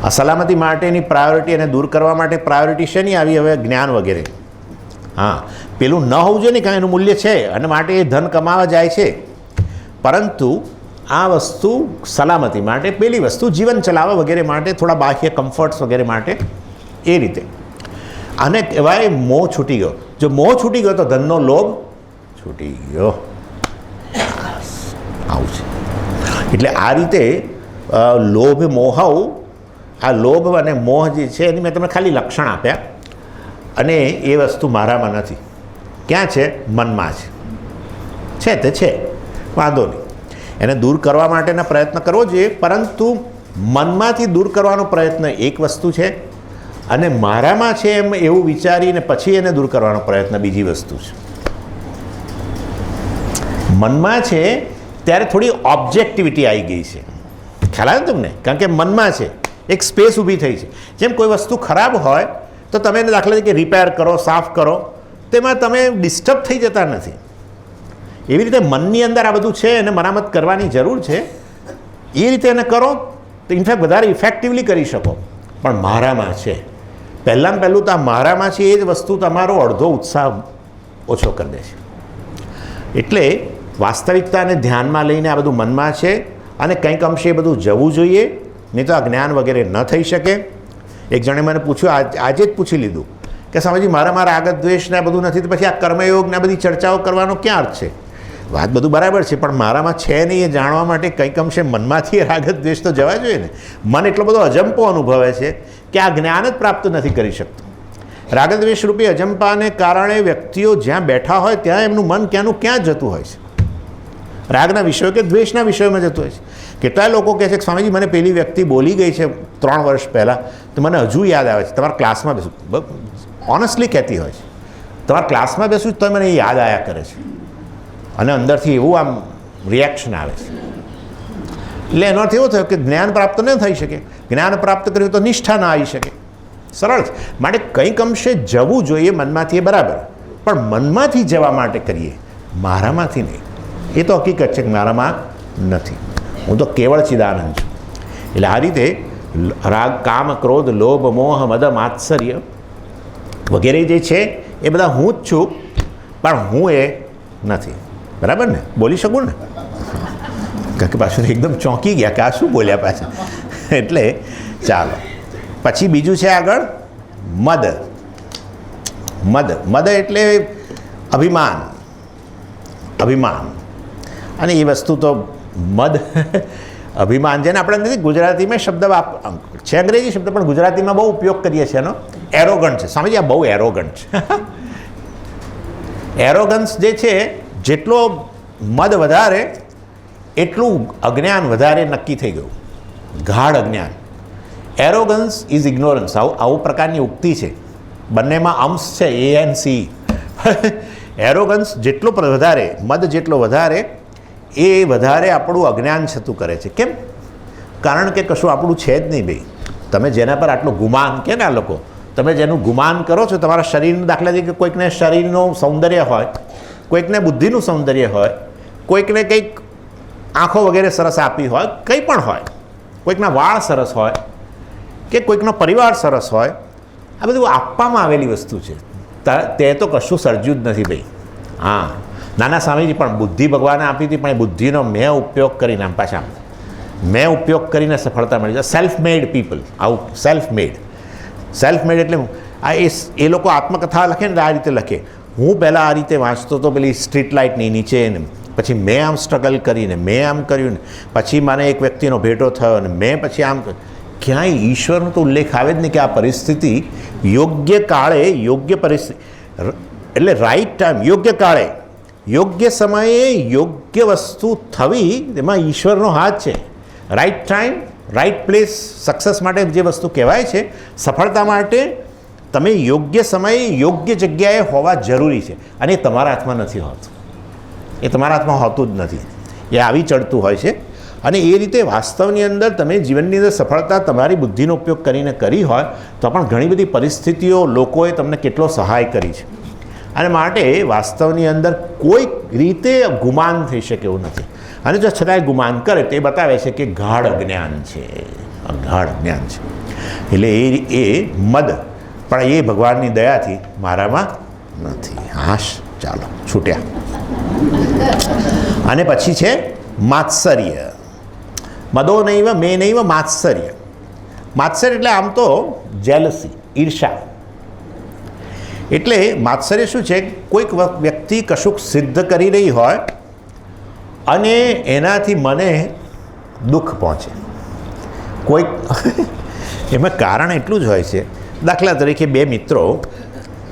અસલામતી માટેની પ્રાયોરિટી એને દૂર કરવા માટે પ્રાયોરિટી શેની આવી? હવે જ્ઞાન વગેરે. હા, પેલું ન હોવું જોઈએ ને, કારણ એનું મૂલ્ય છે અને માટે એ ધન કમાવા જાય છે. પરંતુ આ વસ્તુ સલામતી માટે, પેલી વસ્તુ જીવન ચલાવવા વગેરે માટે, થોડા બાહ્ય કમ્ફર્ટ્સ વગેરે માટે, એ રીતે. આને કહેવાય મોહ છૂટી ગયો. જો મોહ છૂટી ગયો તો ધનનો લોભ છૂટી ગયો. આવું છે. એટલે આ રીતે લોભ મોહવ, આ લોભ અને મોહ જે છે એની મેં તમને ખાલી લક્ષણ આપ્યા. અને એ વસ્તુ મારામાં નથી. ક્યાં છે? મનમાં છે. તે છે, વાંધો નહીં. એને દૂર કરવા માટેના પ્રયત્ન કરવો જોઈએ. પરંતુ મનમાંથી દૂર કરવાનો પ્રયત્ન એક વસ્તુ છે, અને મારામાં છે એમ એવું વિચારીને પછી એને દૂર કરવાનો પ્રયત્ન બીજી વસ્તુ છે. મનમાં છે ત્યારે થોડી ઓબ્જેક્ટિવિટી આવી ગઈ છે. ખ્યાલ આવે ને તમને? કારણ કે મનમાં છે, એક સ્પેસ ઊભી થઈ છે. જેમ કોઈ વસ્તુ ખરાબ હોય તો તમે એને દાખલા તરીકે રિપેર કરો, સાફ કરો, તેમાં તમે ડિસ્ટર્બ થઈ જતા નથી. એવી રીતે મનની અંદર આ બધું છે, એને મરામત કરવાની જરૂર છે. એ રીતે એને કરો તો ઇનફેક્ટ વધારે ઇફેક્ટિવલી કરી શકો. પણ મારામાં છે, પહેલાં તો આ મારામાં છે એ જ વસ્તુ તમારો અડધો ઉત્સાહ ઓછો કરી દે છે. એટલે વાસ્તવિકતાને ધ્યાનમાં લઈને આ બધું મનમાં છે અને કંઈક અંશે એ બધું જવું જોઈએ, નહીં તો આ જ્ઞાન વગેરે ન થઈ શકે. એક જણે મને પૂછ્યું, આજે જ પૂછી લીધું કે સ્વામીજી મારા રાગ દ્વેષ ને બધું નથી, તો પછી આ કર્મયોગ ને બધી ચર્ચાઓ કરવાનો ક્યાં અર્થ છે? વાત બધું બરાબર છે, પણ મારામાં છે નહીં એ જાણવા માટે કંઈક અંશે મનમાંથી રાગ દ્વેષ તો જવા જોઈએ ને. મન એટલો બધો અજંપો અનુભવે છે કે આ જ્ઞાન જ પ્રાપ્ત નથી કરી શકતું. રાગદ્વેષ રૂપી અજંપાને કારણે વ્યક્તિઓ જ્યાં બેઠા હોય ત્યાં એમનું મન ક્યાંનું ક્યાં જતું હોય છે. રાગના વિષયો કે દ્વેષના વિષયોમાં જતું હોય છે. કેટલાય લોકો કહે છે કે સ્વામીજી મને પેલી વ્યક્તિ બોલી ગઈ છે 3 વર્ષ પહેલાં, તો મને હજુ યાદ આવે છે. તમારા ક્લાસમાં બેસું, ઓનેસ્ટલી કહેતી હોય છે, તમારા ક્લાસમાં બેસું તો મને યાદ આવ્યા કરે છે. અને અંદરથી એવું આમ રિએક્શન આવે છે. એટલે એનો અર્થ એવો થયો કે જ્ઞાન પ્રાપ્ત ન થઈ શકે. જ્ઞાન પ્રાપ્ત કર્યું તો નિષ્ઠા ના આવી શકે. સરળ છે. માટે કંઈક અંશે જવું જોઈએ મનમાંથી, એ બરાબર, પણ મનમાંથી જવા માટે કરીએ મારામાંથી નહીં. એ તો હકીકત છે કે મારામાં નથી, હું તો કેવળ ચિદાનંદ છું. એટલે આ રીતે રાગ, કામ, ક્રોધ, લોભ, મોહ, મદ, માત્સર્ય વગેરે જે છે એ બધા હું જ છું, પણ હું એ નથી. બરાબર ને? બોલી શકું ને? કારણ કે પાછું એકદમ ચોંકી ગયા કે આ શું બોલ્યા પાછા. એટલે ચાલો પછી બીજું છે આગળ મદ. મદ એટલે અભિમાન. અભિમાન અને એ વસ્તુ તો મદ અભિમાન જેને આપણે નથી ગુજરાતીમાં શબ્દ છે, અંગ્રેજી શબ્દ પણ ગુજરાતીમાં બહુ ઉપયોગ કરીએ છીએ એનો. એરોગન્ટ છે સ્વામીજી, આ બહુ એરોગન્ટ છે. એરોગન્સ જે છે, જેટલો મદ વધારે એટલું અજ્ઞાન વધારે નક્કી થઈ ગયું, ગાઢ અજ્ઞાન. એરોગન્સ ઇઝ ઇગ્નોરન્સ, આવું પ્રકારની ઉક્તિ છે. બંનેમાં અંશ છે, ANC. એરોગન્સ જેટલો વધારે, મદ જેટલો વધારે, એ વધારે આપણું અજ્ઞાન છતું કરે છે. કેમ? કારણ કે કશું આપણું છે જ નહીં ભાઈ. તમે જેના પર આટલું ગુમાન કે ને આ લોકો, તમે જેનું ગુમાન કરો છો તમારા શરીરનું, દાખલા તરીકે કોઈકને શરીરનું સૌંદર્ય હોય, કોઈકને બુદ્ધિનું સૌંદર્ય હોય, કોઈકને કંઈક આંખો વગેરે સરસ આપી હોય, કંઈ પણ હોય, કોઈકના વાળ સરસ હોય કે કોઈકનો પરિવાર સરસ હોય, આ બધું આપવામાં આવેલી વસ્તુ છે. તે તો કશું સર્જ્યું જ નથી ભાઈ. હા, નાના સ્વામીજી પણ બુદ્ધિ ભગવાને આપી હતી, પણ એ બુદ્ધિનો મેં ઉપયોગ કરીને, આમ પાછા મેં ઉપયોગ કરીને સફળતા મળી જાય. સેલ્ફ મેડ પીપલ, આવું સેલ્ફ મેડ. સેલ્ફ મેડ એટલે આ એ લોકો આત્મકથા લખે ને આ રીતે લખે. હું પહેલાં આ રીતે વાંચતો હતો પેલી સ્ટ્રીટ લાઇટની નીચે ને, પછી મેં આમ સ્ટ્રગલ કરીને મેં આમ કર્યું ને પછી મને એક વ્યક્તિનો ભેટો થયો ને મેં પછી આમ. ક્યાંય ઈશ્વરનો તો ઉલ્લેખ આવે જ નહીં કે આ પરિસ્થિતિ યોગ્ય કાળે, યોગ્ય પરિસ્થિતિ એટલે રાઈટ ટાઈમ, યોગ્ય કાળે, યોગ્ય સમયે યોગ્ય વસ્તુ થવી, એમાં ઈશ્વરનો હાથ છે. Right time, right place. Success માટે જે વસ્તુ કહેવાય છે, સફળતા માટે તમે યોગ્ય સમયે યોગ્ય જગ્યાએ હોવા જરૂરી છે. અને એ તમારા હાથમાં નથી હોતું, એ તમારા હાથમાં હોતું જ નથી, એ આવી ચડતું હોય છે. અને એ રીતે વાસ્તવની અંદર તમે જીવનની અંદર સફળતા તમારી બુદ્ધિનો ઉપયોગ કરીને કરી હોય તો પણ ઘણી બધી પરિસ્થિતિઓ, લોકોએ તમને કેટલો સહાય કરી છે. અને માટે વાસ્તવની અંદર કોઈ રીતે ગુમાન થઈ શકે એવું નથી. અને જો છતાંય ગુમાન કરે તો એ બતાવે છે કે ગાઢ અજ્ઞાન છે, ગાઢ અજ્ઞાન છે. એટલે એ મદ, પણ એ ભગવાનની દયાથી મારામાં નથી. હાશ, ચાલો છૂટ્યા. અને પછી છે માત્સર્ય. મદો નૈવ મે નૈવ માત્સર્ય. માત્સર્ય એટલે આમ તો જેલસી, ઈર્ષા. એટલે માત્સર્ય શું છે? કોઈક વ્યક્તિ કશુંક સિદ્ધ કરી રહી હોય અને એનાથી મને દુઃખ પહોંચે. કોઈક એમાં કારણ એટલું જ હોય છે. દાખલા તરીકે બે મિત્રો,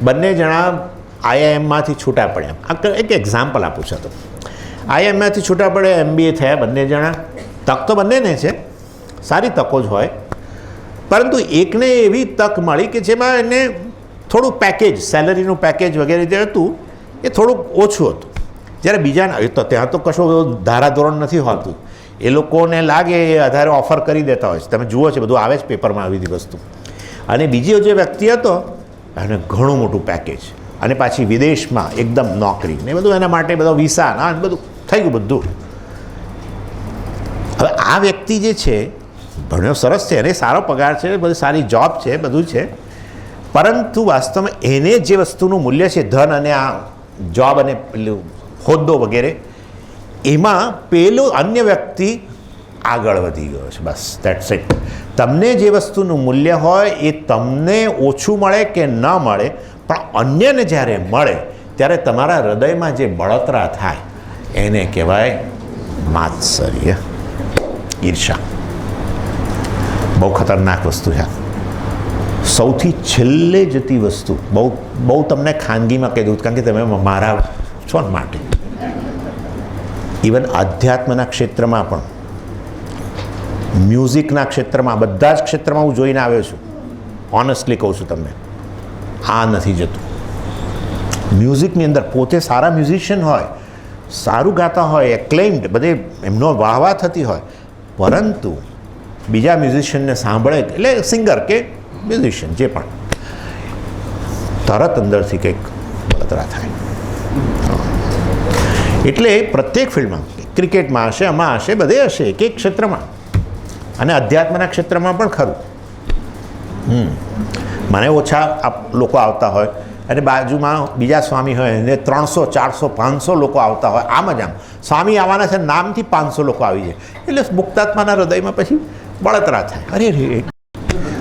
બંને જણા IIMમાંથી છૂટા પડ્યા. એક એક્ઝામ્પલ આપું છું. તો IIMમાંથી છૂટા પડ્યા, MBA થયા બંને જણા. તક તો બંનેને છે, સારી તકો જ હોય, પરંતુ એકને એવી તક મળી કે જેમાં એને થોડું પેકેજ, સેલરીનું પેકેજ વગેરે જે હતું એ થોડુંક ઓછું હતું. જ્યારે બીજાને તો ત્યાં તો કશું ધારાધોરણ નથી હોતું. એ લોકોને લાગે એ આધારે ઓફર કરી દેતા હોય છે. તમે જુઓ છો, બધું આવે છે પેપરમાં આવી બધી વસ્તુ. અને બીજો જે વ્યક્તિ હતો એને ઘણું મોટું પેકેજ, અને પાછી વિદેશમાં એકદમ નોકરી ને બધું, એના માટે બધો વિસા ના બધું થઈ ગયું બધું. હવે આ વ્યક્તિ જે છે ભણ્યો સરસ છે, એને સારો પગાર છે, બધી સારી જોબ છે, બધું છે, પરંતુ વાસ્તવમાં એને જે વસ્તુનું મૂલ્ય છે, ધન અને આ જોબ અને પેલું હોદ્દો વગેરે, એમાં પેલો અન્ય વ્યક્તિ આગળ વધી ગયો છે. બસ દેટ્સ ઇટ. તમને જે વસ્તુનું મૂલ્ય હોય એ તમને ઓછું મળે કે ન મળે, પણ અન્યને જ્યારે મળે ત્યારે તમારા હૃદયમાં જે બળતરા થાય એને કહેવાય માત્સર્ય, ઈર્ષા. બહુ ખતરનાક વસ્તુ છે. સૌથી છેલ્લે જતી વસ્તુ. બહુ તમને ખાનગીમાં કહી દઉં, કારણ કે તમે મારા છો ને માટે. ઇવન આધ્યાત્મના ક્ષેત્રમાં પણ, મ્યુઝિકના ક્ષેત્રમાં, બધા જ ક્ષેત્રમાં હું જોઈને આવ્યો છું. ઓનેસ્ટલી કહું છું તમને, આ નથી જતું. મ્યુઝિકની અંદર પોતે સારા મ્યુઝિશિયન હોય, સારું ગાતા હોય, એક્લેમ્ડ, બધે એમનો વાહવા થતી હોય, પરંતુ બીજા મ્યુઝિશિયનને સાંભળે એટલે સિંગર કે મ્યુઝિશિયન જે પણ, તરત અંદરથી કંઈક બળતરા થાય. એટલે પ્રત્યેક ફિલ્ડમાં, ક્રિકેટમાં હશે, આમાં હશે, બધે હશે, એક એક ક્ષેત્રમાં, અને અધ્યાત્મના ક્ષેત્રમાં પણ ખરું. મને ઓછા લોકો આવતા હોય અને બાજુમાં બીજા સ્વામી હોય એને 300, 400, 500 લોકો આવતા હોય, આમ જ આમ સ્વામી આવવાના છે નામથી 500 લોકો આવી જાય, એટલે મુક્તાત્માના હૃદયમાં પછી બળતરા થાય. અરે રે,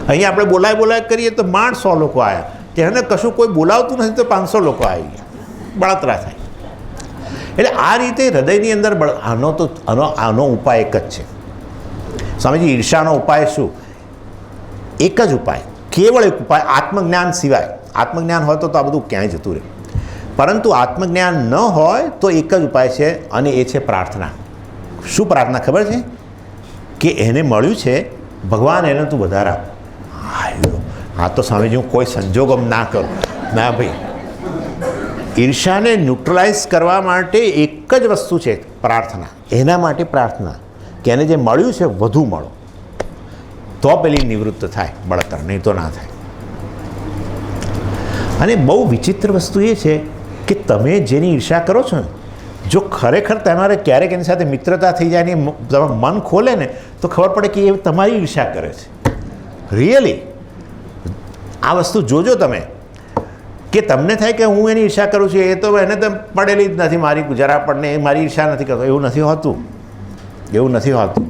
અહીંયા આપણે બોલાય કરીએ તો 100 લોકો આવ્યા, તેને કશું કોઈ બોલાવતું નથી તો 500 લોકો આવી ગયા, બળતરા થાય. એટલે આ રીતે હૃદયની અંદર આનો ઉપાય એક જ છે. સ્વામીજી, ઈર્ષાનો ઉપાય શું? એક જ ઉપાય, કેવળ એક ઉપાય, આત્મજ્ઞાન સિવાય. આત્મજ્ઞાન હોય તો આ બધું ક્યાંય જતું રહે, પરંતુ આત્મજ્ઞાન ન હોય તો એક જ ઉપાય છે, અને એ છે પ્રાર્થના. શું પ્રાર્થના ખબર છે? કે એને મળ્યું છે ભગવાન, એને તું વધારા. હા તો સ્વામીજી હું કોઈ સંજોગમ ના કરું. ના ભાઈ, ઈર્ષાને ન્યુટ્રલાઇઝ કરવા માટે એક જ વસ્તુ છે, પ્રાર્થના. એના માટે પ્રાર્થના કે એને જે મળ્યું છે વધુ મળો, તો પેલી નિવૃત્ત થાય બળતર, નહીં તો ના થાય. અને બહુ વિચિત્ર વસ્તુ એ છે કે તમે જેની ઈર્ષા કરો છો ને, જો ખરેખર તમારે ક્યારેક એની સાથે મિત્રતા થઈ જાય ને તમે મન ખોલે ને તો ખબર પડે કે એ તમારી ઈર્ષા કરે છે. રિયલી આ વસ્તુ જોજો તમે, કે તમને થાય કે હું એની ઈર્ષા કરું છું, એ તો એને તો પડેલી જ નથી મારી જરા પડને, એ મારી ઈર્ષા નથી કરતો. એવું નથી હોતું, એવું નથી હોતું.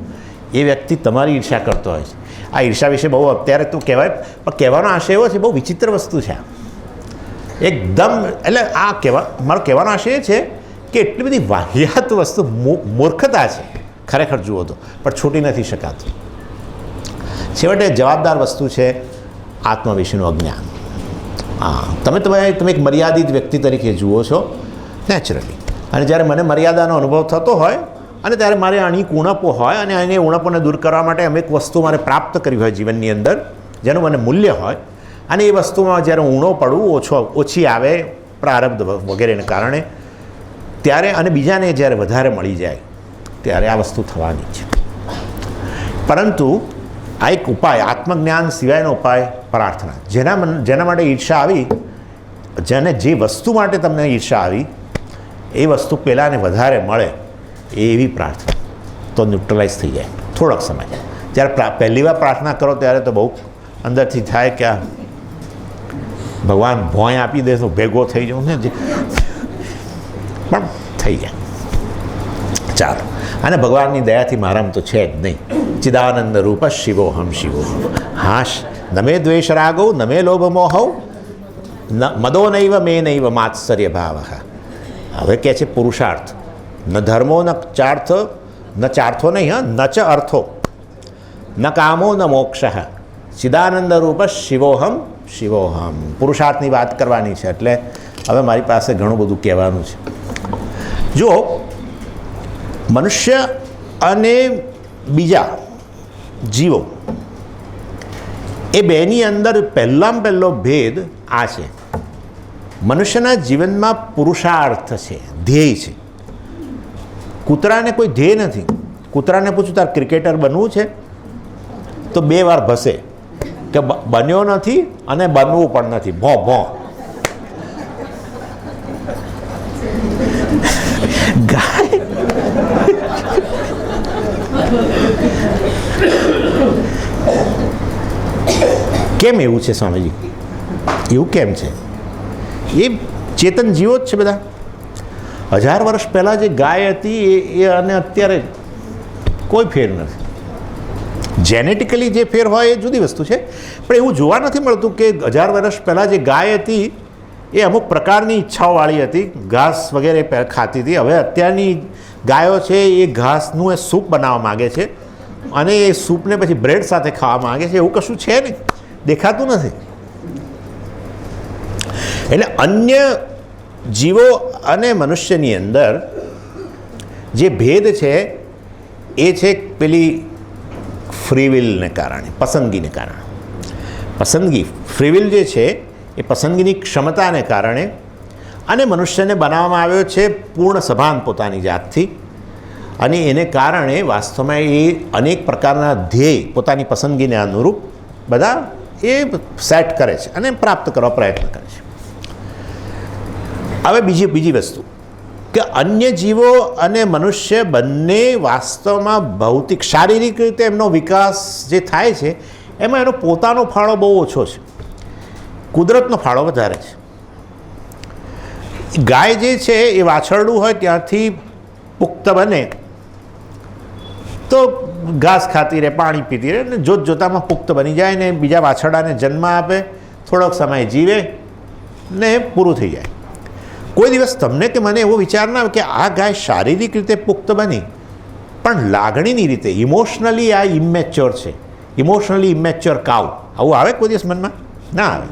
એ વ્યક્તિ તમારી ઈર્ષા કરતો હોય છે. આ ઈર્ષા વિશે બહુ અત્યારે તો કહેવાય, પણ કહેવાનો આશય એવો છે, બહુ વિચિત્ર વસ્તુ છે એકદમ. એટલે મારો કહેવાનો આશય એ છે કે એટલી બધી વાહિયાત વસ્તુ, મૂર્ખતા છે ખરેખર જુઓ તો, પણ છૂટી નથી શકાતું. છેવટે જવાબદાર વસ્તુ છે આત્મા વિશેનું અજ્ઞાન. તમે એક મર્યાદિત વ્યક્તિ તરીકે જુઓ છો નેચરલી, અને જ્યારે મને મર્યાદાનો અનુભવ થતો હોય અને ત્યારે મારે અનેક ઉણપો હોય, અને એને ઉણપોને દૂર કરવા માટે અનેક વસ્તુ મારે પ્રાપ્ત કરવી હોય જીવનની અંદર, જેનું મને મૂલ્ય હોય, અને એ વસ્તુમાં જ્યારે ઊણો પડવું, ઓછી આવે પ્રારબ્ધ વગેરેને કારણે, ત્યારે અને બીજાને જ્યારે વધારે મળી જાય ત્યારે આ વસ્તુ થવાની છે. પરંતુ આ એક ઉપાય, આત્મજ્ઞાન સિવાયનો ઉપાય પ્રાર્થના. જેના માટે ઈર્ષા આવી, જેને જે વસ્તુ માટે તમને ઈર્ષા આવી એ વસ્તુ પહેલાંને વધારે મળે એવી પ્રાર્થના, તો ન્યુટ્રલાઇઝ થઈ જાય થોડોક સમય. જ્યારે પહેલી વાર પ્રાર્થના કરો ત્યારે તો બહુ અંદરથી થાય કે ભગવાન ભોંય આપી દે તો ભેગો થઈ જાઉં ને, પણ થઈ જાય. ચાલો, અને ભગવાનની દયાથી મારામાં તો છે જ નહીં. ચિદાનંદ રૂપ શિવોહમ શિવોહમ. હાશ નમે દ્વેષ રાગો નમે લોભ મોહવ મદો નૈવ મે નૈવ માત્સર્ય ભાવ. હવે કહે છે પુરુષાર્થ, ન ધર્મો ન ચાર્થ, ન ચાર્થો નહીં, ન ચ અર્થો, ન કામો ન મોક્ષ, ચિદાનંદ રૂપ શિવોહમ શિવોહમ. પુરુષાર્થની વાત કરવાની છે, એટલે હવે મારી પાસે ઘણું બધું કહેવાનું છે. જો મનુષ્ય અને બીજા જીવો, એ બેની અંદર પહેલાં પહેલો ભેદ આ છે. મનુષ્યના જીવનમાં પુરુષાર્થ છે, ધ્યેય છે. કૂતરાને કોઈ ધ્યેય નથી. કૂતરાને પૂછું તાર ક્રિકેટર બનવું છે તો 2 વાર ભસે કે બન્યો નથી અને બનવું પણ નથી, ભો ભો. ગાય કેમ એવું છે સ્વામીજી? એવું કેમ છે? એ ચેતન જીવો જ છે બધા. 1000 વર્ષ પહેલાં જે ગાય હતી એ અને અત્યારે કોઈ ફેર નથી. જેનેટિકલી જે ફેર હોય એ જુદી વસ્તુ છે, પણ એવું જોવા નથી મળતું કે 1000 વર્ષ પહેલાં જે ગાય હતી એ અમુક પ્રકારની ઈચ્છાઓવાળી હતી, ઘાસ વગેરે ખાતી હતી. હવે અત્યારની ગાયો છે એ ઘાસનું એ સૂપ બનાવવા માગે છે, અને એ સૂપને પછી બ્રેડ સાથે ખાવા માગે છે. એવું કશું છે નહીં, દેખાતું નથી. એટલે અન્ય જીવો અને મનુષ્યની અંદર જે ભેદ છે એ છે પેલી ફ્રીવિલને કારણે, પસંદગીને કારણે. પસંદગી, ફ્રીવિલ જે છે એ પસંદગીની ક્ષમતાને કારણે, અને મનુષ્યને બનાવવામાં આવ્યો છે પૂર્ણ સભાન પોતાની જાતથી, અને એને કારણે વાસ્તવમાં એ અનેક પ્રકારના ધ્યેય પોતાની પસંદગીને અનુરૂપ બધા એ સેટ કરે છે અને પ્રાપ્ત કરવા પ્રયત્ન કરે છે. હવે બીજી વસ્તુ, કે અન્ય જીવો અને મનુષ્ય બંને વાસ્તવમાં ભૌતિક શારીરિક રીતે એમનો વિકાસ જે થાય છે એમાં એનો પોતાનો ફાળો બહુ ઓછો છે, કુદરતનો ફાળો વધારે છે. ગાય જે છે એ વાછરડું હોય ત્યાંથી પુખ્ત બને તો ઘાસ ખાતી રહે, પાણી પીતી રહે, અને જોતામાં પુખ્ત બની જાય ને બીજા વાછરડાને જન્મ આપે, થોડોક સમય જીવે ને પૂરું થઈ જાય. કોઈ દિવસ તમને કે મને એવો વિચાર ના આવે કે આ ગાય શારીરિક રીતે પુખ્ત બની પણ લાગણીની રીતે ઇમોશનલી આ ઇમેચ્યોર છે, ઇમોશનલી ઇમેચ્યોર કાવ, આવું આવે કોઈ દિવસ મનમાં? ના આવે.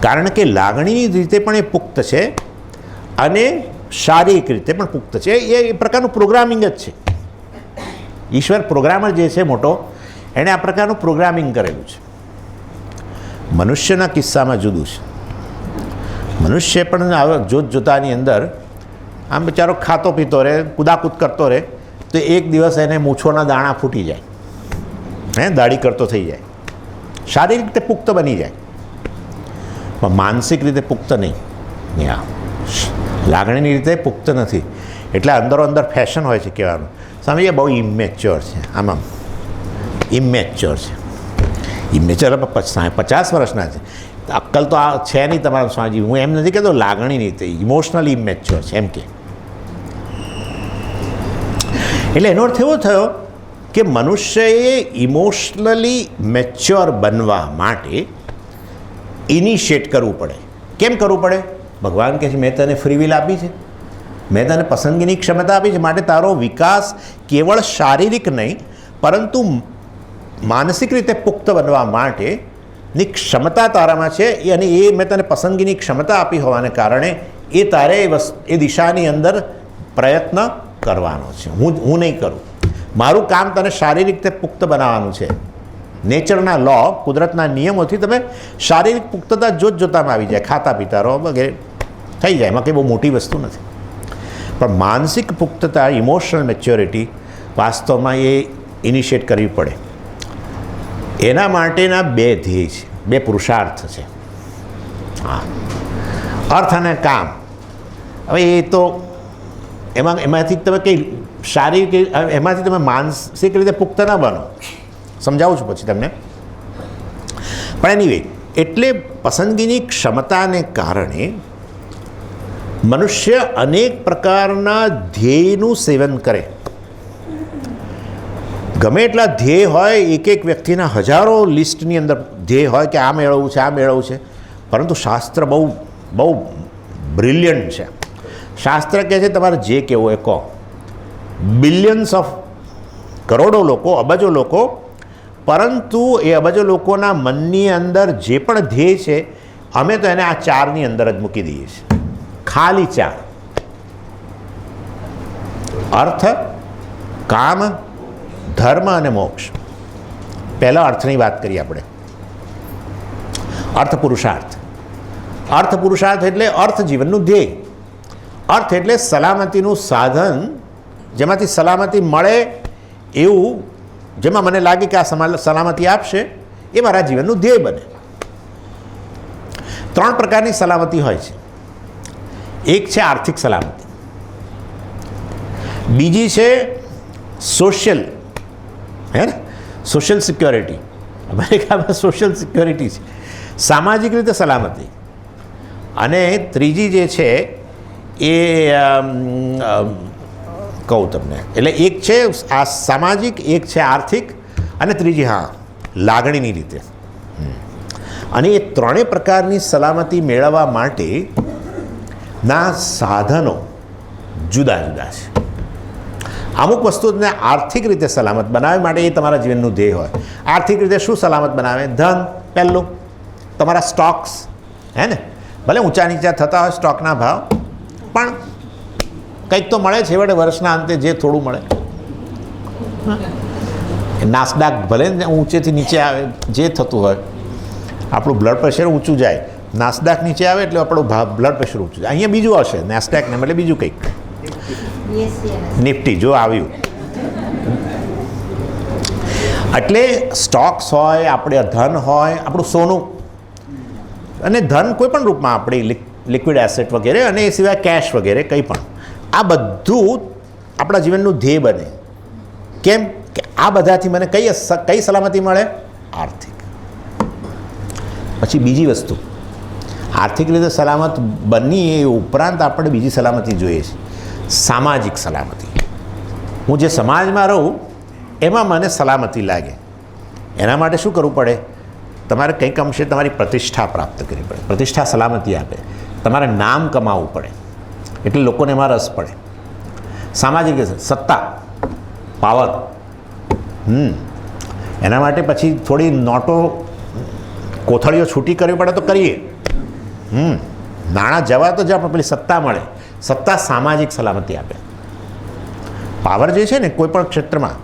કારણ કે લાગણીની રીતે પણ એ પુખ્ત છે અને શારીરિક રીતે પણ પુખ્ત છે. એ પ્રકારનું પ્રોગ્રામિંગ જ છે. ઈશ્વર પ્રોગ્રામર જે છે મોટો, એણે આ પ્રકારનું પ્રોગ્રામિંગ કરેલું છે. મનુષ્યના કિસ્સામાં જુદું છે. મનુષ્ય પણ જોતાની અંદર આમ બિચારો ખાતો પીતો રહે, કૂદાકૂદ કરતો રહે, તો એક દિવસ એને મૂછોના દાણા ફૂટી જાય, દાઢી કરતો થઈ જાય, શારીરિક રીતે પુખ્ત બની જાય, પણ માનસિક રીતે પુખ્ત નહીં. લાગણીની રીતે પુખ્ત નથી. એટલે અંદરો અંદર ફેશન હોય છે કહેવાનું, સમજીએ બહુ ઇમેચ્યોર છે, આમાં ઇમેચ્યોર છે. ઇમેચ્યોર 50 વર્ષના છે, અક્કલ તો આ છે નહીં તમારા સ્વામી. હું એમ નથી કહેતો લાગણીની રીતે, ઇમોશનલી ઇમેચ્યોર છે એમ કે. એટલે એનો અર્થ એવો થયો કે મનુષ્યએ ઇમોશનલી મેચ્યોર બનવા માટે ઇનિશિએટ કરવું પડે. કેમ કરવું પડે? ભગવાન કહે છે મેં તને ફ્રી વિલ આપી છે, મેં તને પસંદગીની ક્ષમતા આપી છે, માટે તારો વિકાસ કેવળ શારીરિક નહીં પરંતુ માનસિક રીતે પુખ્ત બનવા માટેની ક્ષમતા તારામાં છે. અને એ મેં તને પસંદગીની ક્ષમતા આપી હોવાને કારણે એ તારે એ દિશાની અંદર પ્રયત્ન કરવાનો છે. હું નહીં કરું. મારું કામ તને શારીરિક રીતે પુખ્ત બનાવવાનું છે. નેચરના લો, કુદરતના નિયમોથી તમે શારીરિક પુખ્તતા જોતામાં આવી જાય, ખાતા પીતા રહો વગેરે થઈ જાય, એમાં કંઈ બહુ મોટી વસ્તુ નથી. પણ માનસિક પુખ્તતા, ઇમોશનલ મેચ્યોરિટી વાસ્તવમાં એ ઇનિશિએટ કરવી પડે. એના માટેના 2 ધ્યેય છે, 2 પુરુષાર્થ છે. હા, અર્થ અને કામ. હવે એ તો એમાંથી તમે કંઈ શારીરિક, એમાંથી તમે માનસિક રીતે પુખ્ત ના બનો. સમજાવું છું પછી તમને. પણ એનીવે, એટલે પસંદગીની ક્ષમતાને કારણે મનુષ્ય અનેક પ્રકારના ધ્યેયનું સેવન કરે. ગમે એટલા ધ્યેય હોય, એક વ્યક્તિના હજારો લિસ્ટની અંદર ધ્યેય હોય કે આ મેળવવું છે, આ મેળવવું છે. પરંતુ શાસ્ત્ર બહુ બ્રિલિયન્ટ છે. શાસ્ત્ર કહે છે તમારે જે કહેવું એ કહો. બિલિયન્સ ઓફ, કરોડો લોકો, અબજો લોકો, પરંતુ એ અબજો લોકોના મનની અંદર જે પણ ધ્યેય છે અમે તો એને આ 4ની અંદર જ મૂકી દઈએ છીએ. ખાલી 4: અર્થ, કામ, ધર્મ અને મોક્ષ. પહેલા અર્થની વાત કરીએ આપણે. અર્થ પુરુષાર્થ. અર્થ પુરુષાર્થ એટલે અર્થ જીવનનું ધ્યેય. અર્થ એટલે સલામતીનું સાધન, જેમાંથી સલામતી મળે એવું, જેમાં મને લાગે કે આ સલામતી આપશે, એ મારા જીવનનું ધ્યેય બને. 3 પ્રકારની સલામતી હોય છે. એક છે આર્થિક સલામતી, બીજી છે સોશિયલ, સોશિયલ સિક્યોરિટી. અમેરિકામાં સોશિયલ સિક્યોરિટી છે, સામાજિક રીતે સલામતી. અને ત્રીજી જે છે એ કહું તમને, એટલે એક છે આ સામાજિક, એક છે આર્થિક, અને ત્રીજી લાગણીની રીતે. અને એ 3 પ્રકારની સલામતી મેળવવા માટેના સાધનો જુદા જુદા છે. અમુક વસ્તુને આર્થિક રીતે સલામત બનાવે માટે એ તમારા જીવનનું ધ્યેય હોય. આર્થિક રીતે શું સલામત બનાવે? ધન. પહેલું તમારા સ્ટોક્સ, ને ભલે ઊંચા નીચા થતા હોય સ્ટોકના ભાવ, પણ કંઈક તો મળે છે વડે વર્ષના અંતે જે થોડું મળે. નાસડાક ભલે ઊંચેથી નીચે આવે, જે થતું હોય, આપણું બ્લડ પ્રેશર ઊંચું જાય, નાસડાક નીચે આવે એટલે આપણું બ્લડ પ્રેશર ઊંચું જાય. અહીંયા બીજું હશે, નાસડાકને એટલે બીજું કંઈક, નિફ્ટી જો આવ્યું. એટલે સ્ટોક્સ હોય, આપણે ધન હોય, આપણું સોનું. અને ધન કોઈ પણ રૂપમાં આપણે લિક્વિડ એસેટ વગેરે, અને એ સિવાય કેશ વગેરે કંઈ પણ. આ બધું આપણા જીવનનું ધ્યેય બને. કેમ કે આ બધાથી મને કઈ સલામતી મળે? આર્થિક. પછી બીજી વસ્તુ, આર્થિક રીતે સલામત બની એ ઉપરાંત આપણે બીજી સલામતી જોઈએ છે, સામાજિક સલામતી. હું જે સમાજમાં રહું એમાં મને સલામતી લાગે. એના માટે શું કરવું પડે? તમારે કંઈક અંશે તમારી પ્રતિષ્ઠા પ્રાપ્ત કરવી પડે. પ્રતિષ્ઠા સલામતી આપે. તમારે નામ કમાવવું પડે, એટલે લોકોને એમાં રસ પડે. સામાજિક સત્તા, પાવર. એના માટે પછી થોડી નોટો, કોથળીઓ છૂટી કરવી પડે તો કરીએ. નાણાં જવા તો જ આપણે પેલી સત્તા મળે. સત્તા સામાજિક સલામતી આપે. પાવર જે છે ને કોઈ પણ ક્ષેત્રમાં,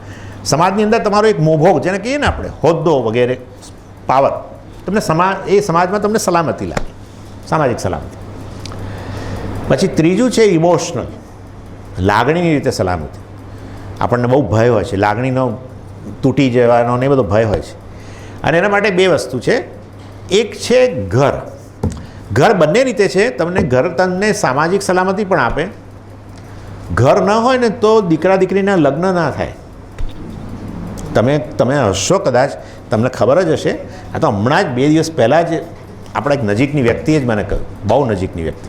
સમાજની અંદર તમારો એક મોભોગ, જેને કહીએ ને આપણે હોદ્દો વગેરે, પાવર, તમને એ સમાજમાં તમને સલામતી લાગે, સામાજિક સલામતી. પછી ત્રીજું છે ઇમોશનલ, લાગણીની રીતે સલામતી. આપણને બહુ ભય હોય છે, લાગણીનો તૂટી જવાનો ને એ બધો ભય હોય છે. અને એના માટે બે વસ્તુ છે. એક છે ઘર. ઘર બંને રીતે છે. ઘર તમને સામાજિક સલામતી પણ આપે. ઘર ન હોય ને તો દીકરા દીકરીના લગ્ન ના થાય. તમે હશો કદાચ, તમને ખબર જ હશે. આ તો હમણાં જ 2 દિવસ પહેલાં જ આપણા એક નજીકની વ્યક્તિએ જ મને કહ્યું, બહુ નજીકની વ્યક્તિ.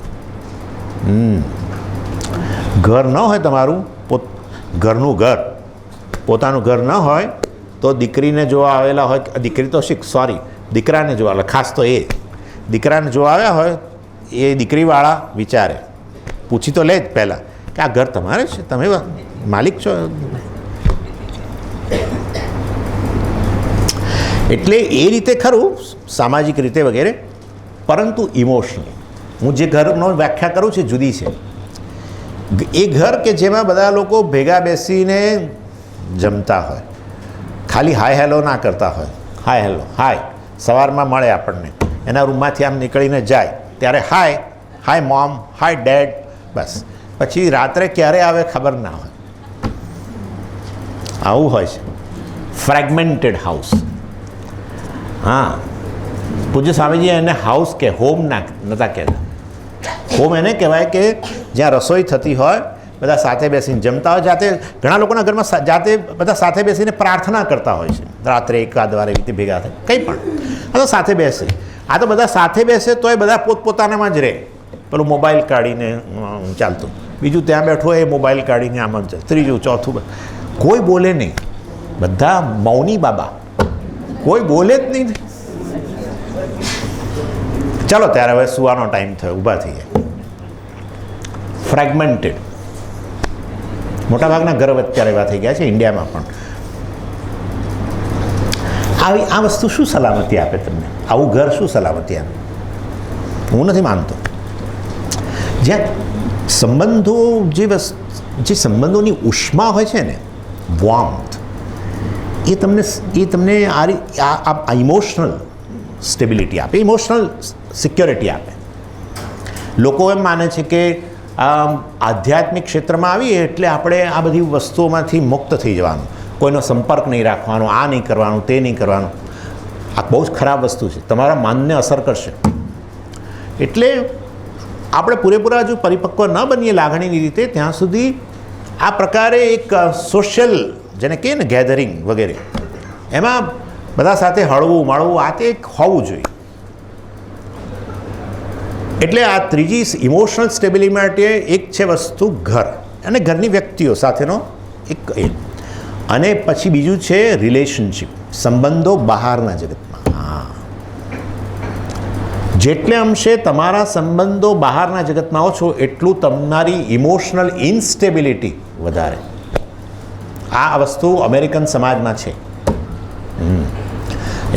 ઘર ન હોય તમારું, ઘરનું ઘર, પોતાનું ઘર ન હોય તો દીકરીને જોવા આવેલા હોય, દીકરી તો દીકરાને જોવા આવે, ખાસ તો એ દીકરાને જોવા આવ્યા હોય એ દીકરીવાળા વિચારે, પૂછી તો લે જ પહેલાં કે આ ઘર તમારે છે, તમે માલિક છો. એટલે એ રીતે ખરું સામાજિક રીતે વગેરે. પરંતુ ઇમોશનલ, હું જે ઘરનો વ્યાખ્યા કરું છું જુદી છે. એ ઘર કે જેમાં બધા લોકો ભેગા બેસીને જમતા હોય, ખાલી હાય હેલો ના કરતા હોય. હાય હેલો, હાય સવારમાં મળે આપણને, એના રૂમમાંથી આમ નીકળીને જાય ત્યારે હાય મોમ, હાય ડેડ, બસ. પછી રાત્રે ક્યારે આવે ખબર ના હોય. આવું હોય છે. Fragmented house. હા, પૂજ્ય સ્વામીજી એને હાઉસ કે હોમ નહોતા કહેતા. હોમ એને કહેવાય કે જ્યાં રસોઈ થતી હોય, બધા સાથે બેસીને જમતા હોય. જાતે ઘણા લોકોના ઘરમાં જાતે બધા સાથે બેસીને પ્રાર્થના કરતા હોય છે, રાત્રે એકાદ વાર એવી રીતે ભેગા થાય, કંઈ પણ. આ તો સાથે બેસે. આ તો બધા સાથે બેસે તોય બધા પોતપોતાનામાં જ રહે. પેલું મોબાઈલ કાઢીને ચાલતું, બીજું ત્યાં બેઠું હોય એ મોબાઈલ કાઢીને આમ જ, ત્રીજું ચોથું, કોઈ બોલે નહીં. બધા મૌની બાબા, કોઈ બોલે જ નહીં. ચાલો ત્યારે હવે સુવાનો ટાઈમ થયો, ઊભા થઈએ. ફ્રેગમેન્ટેડ. મોટાભાગના ઘર અત્યારે એવા થઈ ગયા છે ઇન્ડિયામાં પણ. આ વસ્તુ શું સલામતી આપે તમને? આવું ઘર શું સલામતી આપે? હું નથી માનતો. જ્યાં સંબંધો, જે સંબંધોની ઉષ્મા હોય છે ને, વોર્મથ, એ તમને આ ઇમોશનલ સ્ટેબિલિટી આપે, ઇમોશનલ સિક્યોરિટી આપે. લોકો એમ માને છે કે આધ્યાત્મિક ક્ષેત્રમાં આવીએ એટલે આપણે આ બધી વસ્તુઓમાંથી મુક્ત થઈ જવાનું, કોઈનો સંપર્ક નહીં રાખવાનો, આ નહીં કરવાનું, તે નહીં કરવાનું. આ બહુ જ ખરાબ વસ્તુ છે, તમારા મનને અસર કરશે. એટલે આપણે પૂરેપૂરા હજુ પરિપક્વ ન બનીએ લાગણીની રીતે ત્યાં સુધી આ પ્રકારે એક સોશિયલ, જેને કહીએ ને ગેધરિંગ વગેરે, એમાં બધા સાથે હળવું મળવું, આ તે હોવું જોઈએ. એટલે આ ત્રીજી ઇમોશનલ સ્ટેબિલિટી માટે એક છે વસ્તુ ઘર, અને ઘરની વ્યક્તિઓ સાથેનો એક એ. અને પછી બીજું છે રિલેશનશિપ, સંબંધો બહારના જગતમાં. હા, જેટલે અંશે તમારા સંબંધો બહારના જગતમાં ઓછો એટલું તમારી ઇમોશનલ ઇન્સ્ટેબિલિટી વધારે. આ વસ્તુ અમેરિકન સમાજમાં છે.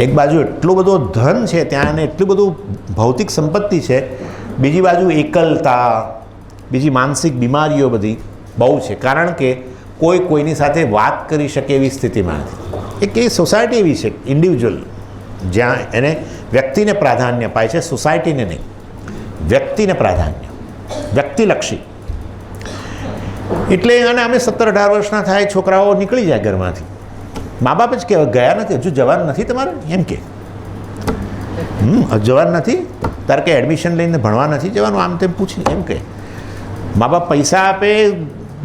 એક બાજુ એટલું બધું ધન છે ત્યાં, અને એટલું બધું ભૌતિક સંપત્તિ છે, બીજી બાજુ એકલતા, બીજી માનસિક બીમારીઓ બધી બહુ છે. કારણ કે કોઈ કોઈની સાથે વાત કરી શકે એવી સ્થિતિમાં નથી. એક એ સોસાયટી એવી છે ઇન્ડિવિજ્યુઅલ, જ્યાં એને વ્યક્તિને પ્રાધાન્ય પાય છે, સોસાયટીને નહીં. વ્યક્તિને પ્રાધાન્ય, વ્યક્તિલક્ષી. એટલે અને અમે 17-18 વર્ષના થાય, છોકરાઓ નીકળી જાય ઘરમાંથી, મા બાપ જ કહેવાય ગયા નથી, હજુ જવાન નથી તમારે, એમ કે જવાન નથી, તારે કે એડમિશન લઈને ભણવા નથી જવાનું, આમ તેમ પૂછી એમ કે મા બાપ પૈસા આપે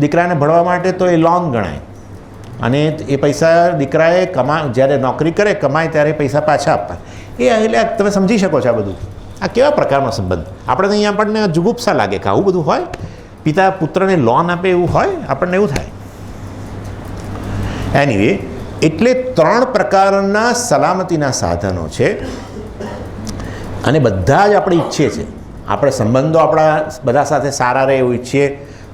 દીકરાને ભણવા માટે તો એ લોન ગણાય, અને એ પૈસા દીકરાએ જ્યારે નોકરી કરે કમાય ત્યારે પૈસા પાછા આપવા. એટલે તમે સમજી શકો છો આ બધું આ કેવા પ્રકારનો સંબંધ. આપણે તો અહીંયા આપણને જુગુપ્સા લાગે કે આવું બધું હોય, પિતા પુત્રને લોન આપે એવું હોય, આપણને એવું થાય. એનીવે, એટલે 3 પ્રકારના સલામતીના સાધનો છે, અને બધા જ આપણે ઈચ્છીએ છીએ. આપણે સંબંધો આપણા બધા સાથે સારા રહે એવું ઈચ્છીએ.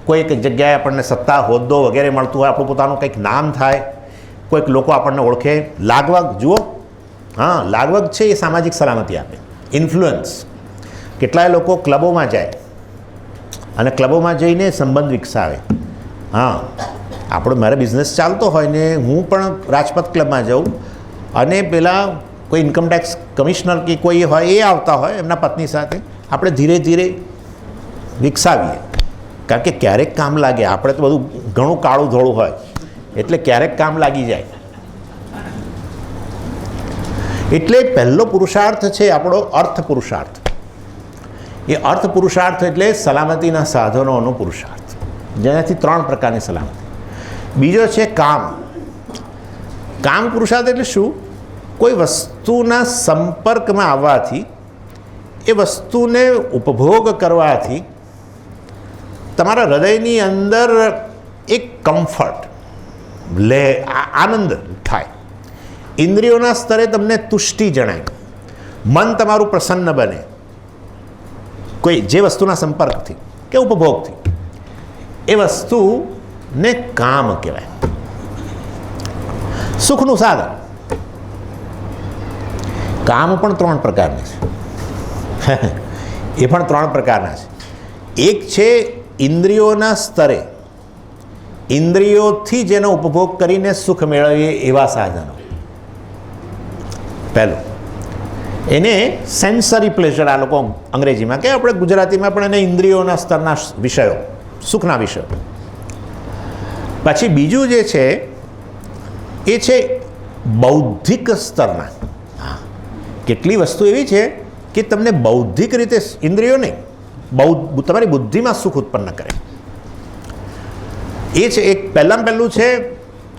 કોઈક જગ્યાએ આપણને સત્તા હોદ્દો વગેરે મળતું હોય, આપણું પોતાનું કંઈક નામ થાય, કોઈક લોકો આપણને ઓળખે. લાગવગ જુઓ, હા, લાગવગ છે એ સામાજિક સલામતી આપે. ઇન્ફ્લુઅન્સ, કેટલાય લોકો ક્લબોમાં જાય અને ક્લબોમાં જઈને સંબંધ વિકસાવે. હા, મારે બિઝનેસ ચાલતો હોય ને હું પણ રાજપથ ક્લબમાં જાઉં અને પેલા કોઈ ઇન્કમટેક્સ કમિશનર કે કોઈ હોય એ આવતા હોય એમના પત્ની સાથે, આપણે ધીરે ધીરે વિકસાવીએ. કારણ કે ક્યારેક કામ લાગે. આપણે તો બધું ઘણું કાળું ધોળું હોય એટલે ક્યારેક કામ લાગી જાય. એટલે પહેલો પુરુષાર્થ છે આપણો અર્થ પુરુષાર્થ. એ અર્થ પુરુષાર્થ એટલે સલામતીના સાધનોનો પુરુષાર્થ, જેનાથી 3 પ્રકારની સલામતી. બીજો છે કામ. કામ પુરુષાર્થ એટલે શું? કોઈ વસ્તુના સંપર્કમાં આવવાથી, એ વસ્તુને ઉપભોગ કરવાથી તમારા હૃદયની અંદર એક કમ્ફર્ટ આનંદ થાય. ઇન્દ્રિયોના સ્તરે તમને તુષ્ટિ જણાય, મન તમારું પ્રસન્ન બને કોઈ જે વસ્તુના સંપર્કથી કે ઉપભોગથી. એ વસ્તુને કામ કહેવાય. સુખનું સાધન. કામ પણ 3 પ્રકારના છે. એ પણ 3 પ્રકારના છે. એક છે ઇન્દ્રિયોના સ્તરે, ઇન્દ્રિયોથી જેનો ઉપભોગ કરીને સુખ મેળવીએ એવા સાધનો. પહેલું એને સેન્સરી પ્લેઝર આ લોકો અંગ્રેજીમાં કે આપણે ગુજરાતીમાં પણ એને ઇન્દ્રિયોના સ્તરના વિષયો, સુખના વિષયો. પછી બીજું જે છે એ છે બૌદ્ધિક સ્તરના. હા, કેટલી વસ્તુ એવી છે કે તમને બૌદ્ધિક રીતે, ઇન્દ્રિયો નહીં, તમારી બુદ્ધિમાં સુખ ઉત્પન્ન કરે. એ છે એક. પહેલું છે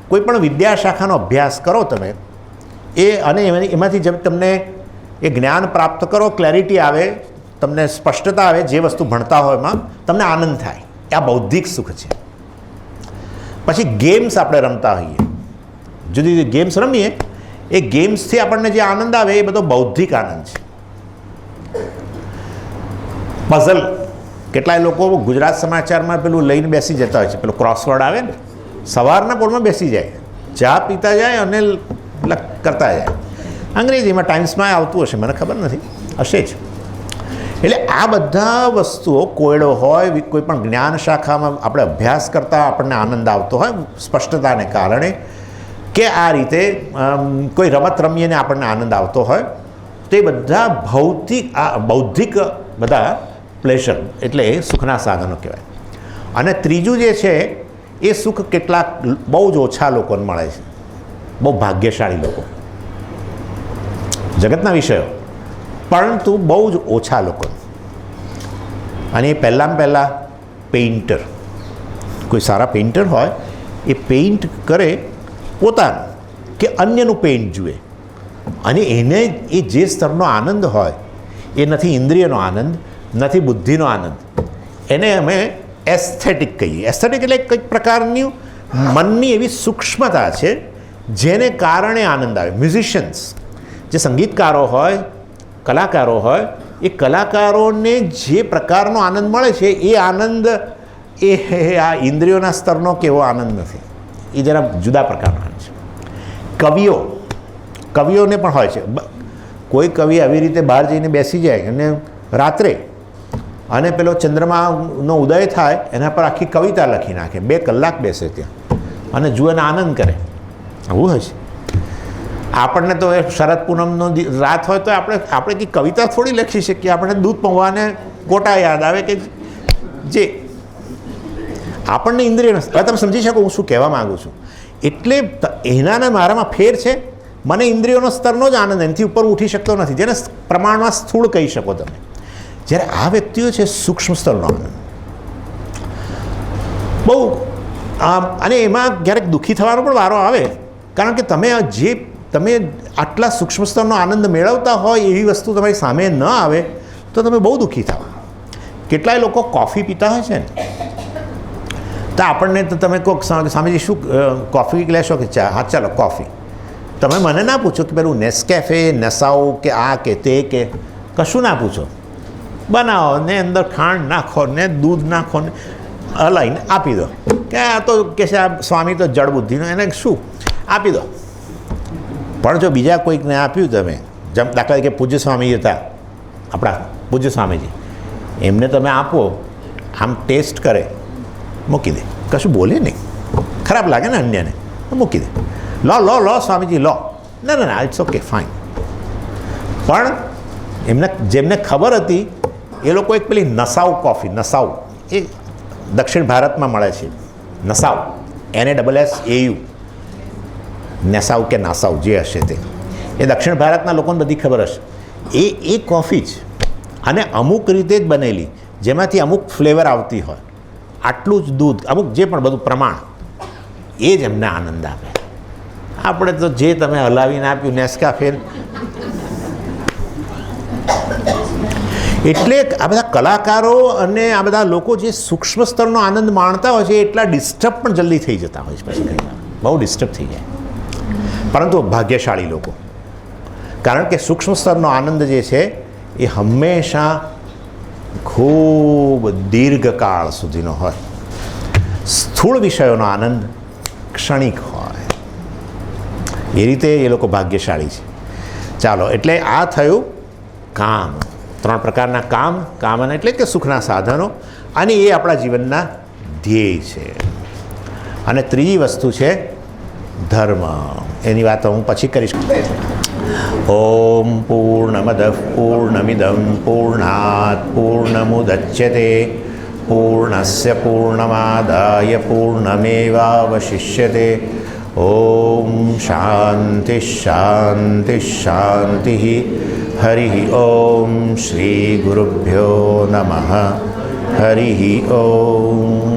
કોઈ પણ વિદ્યાશાખાનો અભ્યાસ કરો તમે અને એમાંથી જેમ તમને એ જ્ઞાન પ્રાપ્ત કરો, ક્લેરિટી આવે, તમને સ્પષ્ટતા આવે, જે વસ્તુ ભણતા હોય એમાં તમને આનંદ થાય, આ બૌદ્ધિક સુખ છે. પછી ગેમ્સ આપણે રમતા હોઈએ, જુદી જુદી ગેમ્સ રમીએ, એ ગેમ્સથી આપણને જે આનંદ આવે એ બધો બૌદ્ધિક આનંદ છે. પઝલ, કેટલાય લોકો ગુજરાત સમાચારમાં પેલું લઈને બેસી જતા હોય છે, પેલું ક્રોસવર્ડ આવે ને, સવારના પોરમાં બેસી જાય, ચા પીતા જાય અને કરતા જાય. અંગ્રેજીમાં ટાઈમ્સમાં આવતું હશે, મને ખબર નથી, હશે જ. એટલે આ બધા વસ્તુઓ, કોયડો હોય, કોઈ પણ જ્ઞાન શાખામાં આપણે અભ્યાસ કરતાં આપણને આનંદ આવતો હોય સ્પષ્ટતાને કારણે, કે આ રીતે કોઈ રમત રમીને આપણને આનંદ આવતો હોય, તે બધા બૌદ્ધિક બધા પ્લેઝર એટલે સુખના સાધનો કહેવાય. અને ત્રીજું જે છે એ સુખ કેટલાક બહુ જ ઓછા લોકોને મળે છે, બહુ ભાગ્યશાળી લોકો, જગતના વિષયો, પરંતુ બહુ જ ઓછા લોકો. અને એ પહેલાં પેઇન્ટર, કોઈ સારા પેઇન્ટર હોય એ પેઇન્ટ કરે પોતાનું કે અન્યનું પેઇન્ટ જુએ, અને એને એ જે સ્તરનો આનંદ હોય એ નથી ઇન્દ્રિયનો આનંદ, નથી બુદ્ધિનો આનંદ, એને અમે એસ્થેટિક કહીએ. એસ્થેટિક એટલે કંઈક પ્રકારની મનની એવી સૂક્ષ્મતા છે જેને કારણે આનંદ આવે. મ્યુઝિશિયન્સ, જે સંગીતકારો હોય, કલાકારો હોય, એ કલાકારોને જે પ્રકારનો આનંદ મળે છે એ આનંદ એ આ ઇન્દ્રિયોના સ્તરનો કેવો આનંદ નથી, એ જરા જુદા પ્રકારનો આનંદ છે. કવિઓને પણ હોય છે. કોઈ કવિ આવી રીતે બહાર જઈને બેસી જાય અને રાત્રે અને પેલો ચંદ્રમાનો ઉદય થાય એના પર આખી કવિતા લખી નાખે, 2 કલાક બેસે ત્યાં અને જુએ આનંદ કરે. આવું હોય છે. આપણને તો એ શરદ પૂનમનો રાત હોય તો આપણે કંઈ કવિતા થોડી લખી શકીએ. આપણને દૂધ પૌવાને ગોટા યાદ આવે કે જે આપણને ઇન્દ્રિય. હવે તમે સમજી શકો હું શું કહેવા માગું છું. એટલે એનાને મારામાં ફેર છે. મને ઇન્દ્રિયોનો સ્તરનો જ આનંદ, એનાથી ઉપર ઉઠી શકતો નથી, જેને પ્રમાણમાં સ્થૂળ કહી શકો તમે. જ્યારે આ વ્યક્તિઓ છે સૂક્ષ્મ સ્તરનો આનંદ બહુ અને એમાં ક્યારેક દુઃખી થવાનો પણ વારો આવે, કારણ કે તમે આટલા સૂક્ષ્મ સ્તરનો આનંદ મેળવતા હોય એવી વસ્તુ તમારી સામે ન આવે તો તમે બહુ દુઃખી થાવ. કેટલાય લોકો કોફી પીતા હોય છે ને, તો આપણને તો તમે કહો સ્વામીજી શું કોફી લેશો કે ચા? હા ચાલો કોફી. તમે મને ના પૂછો કે પેલું નેસ્કેફે નસાઓ કે આ કે તે કે કશું ના પૂછો, બનાવો ને અંદર ખાંડ નાખો ને દૂધ નાખો ને હલાવીને આપી દો કે આ તો કે છે આ સ્વામી તો જળ બુદ્ધિનો, એને શું આપી દો. પણ જો બીજા કોઈકને આપ્યું તમે, જેમ દાખલા તરીકે પૂજ્ય સ્વામી હતા આપણા પૂજ્ય સ્વામીજી, એમને તમે આપો, આમ ટેસ્ટ કરે, મૂકી દે, કશું બોલે નહીં, ખરાબ લાગે ને અન્યને, મૂકી દે. લો લો લો સ્વામીજી લો, ના ના ના ઇટ્સ ઓકે ફાઇન. પણ જેમને ખબર હતી એ લોકો એક પેલી નસાઉ કોફી, નસાઉ એ દક્ષિણ ભારતમાં મળે છે, નસાઉ NASSAU, નેસાઉ કે નાસાઉ જે હશે તે, એ દક્ષિણ ભારતના લોકોને બધી ખબર હશે. એ કોફી જ, અને અમુક રીતે જ બનેલી, જેમાંથી અમુક ફ્લેવર આવતી હોય, આટલું જ દૂધ, અમુક જે પણ બધું પ્રમાણ, એ જ એમને આનંદ આપે. આપણે તો જે તમે હલાવીને આપ્યું નેસ્કાફે. એટલે આ બધા કલાકારો અને આ બધા લોકો જે સૂક્ષ્મ સ્તરનો આનંદ માણતા હોય છે એ એટલા ડિસ્ટર્બ પણ જલ્દી થઈ જતા હોય છે, પછી કંઈ બહુ ડિસ્ટર્બ થઈ જાય. પરંતુ ભાગ્યશાળી લોકો, કારણ કે સૂક્ષ્મ સ્તરનો આનંદ જે છે એ હંમેશા ખૂબ દીર્ઘકાળ સુધીનો હોય. સ્થૂળ વિષયોનો આનંદ ક્ષણિક હોય. એ રીતે એ લોકો ભાગ્યશાળી છે. ચાલો, એટલે આ થયું કામ. 3 પ્રકારના કામના એટલે કે સુખના સાધનો, અને એ આપણા જીવનના ધ્યેય છે. અને ત્રીજી વસ્તુ છે ધર્મ. એની વાત હું પછી કરીશ. ઓમ પૂર્ણમદ પૂર્ણમિદં પૂર્ણાત પૂર્ણમુદચ્યતે પૂર્ણસ્ય પૂર્ણમાદાય પૂર્ણમેવાવશિષ્યતે. ઓમ શાંતિ શાંતિ શાંતિ. હરિ ઓમ શ્રી ગુરુભ્યો નમઃ. હરિ ઓમ.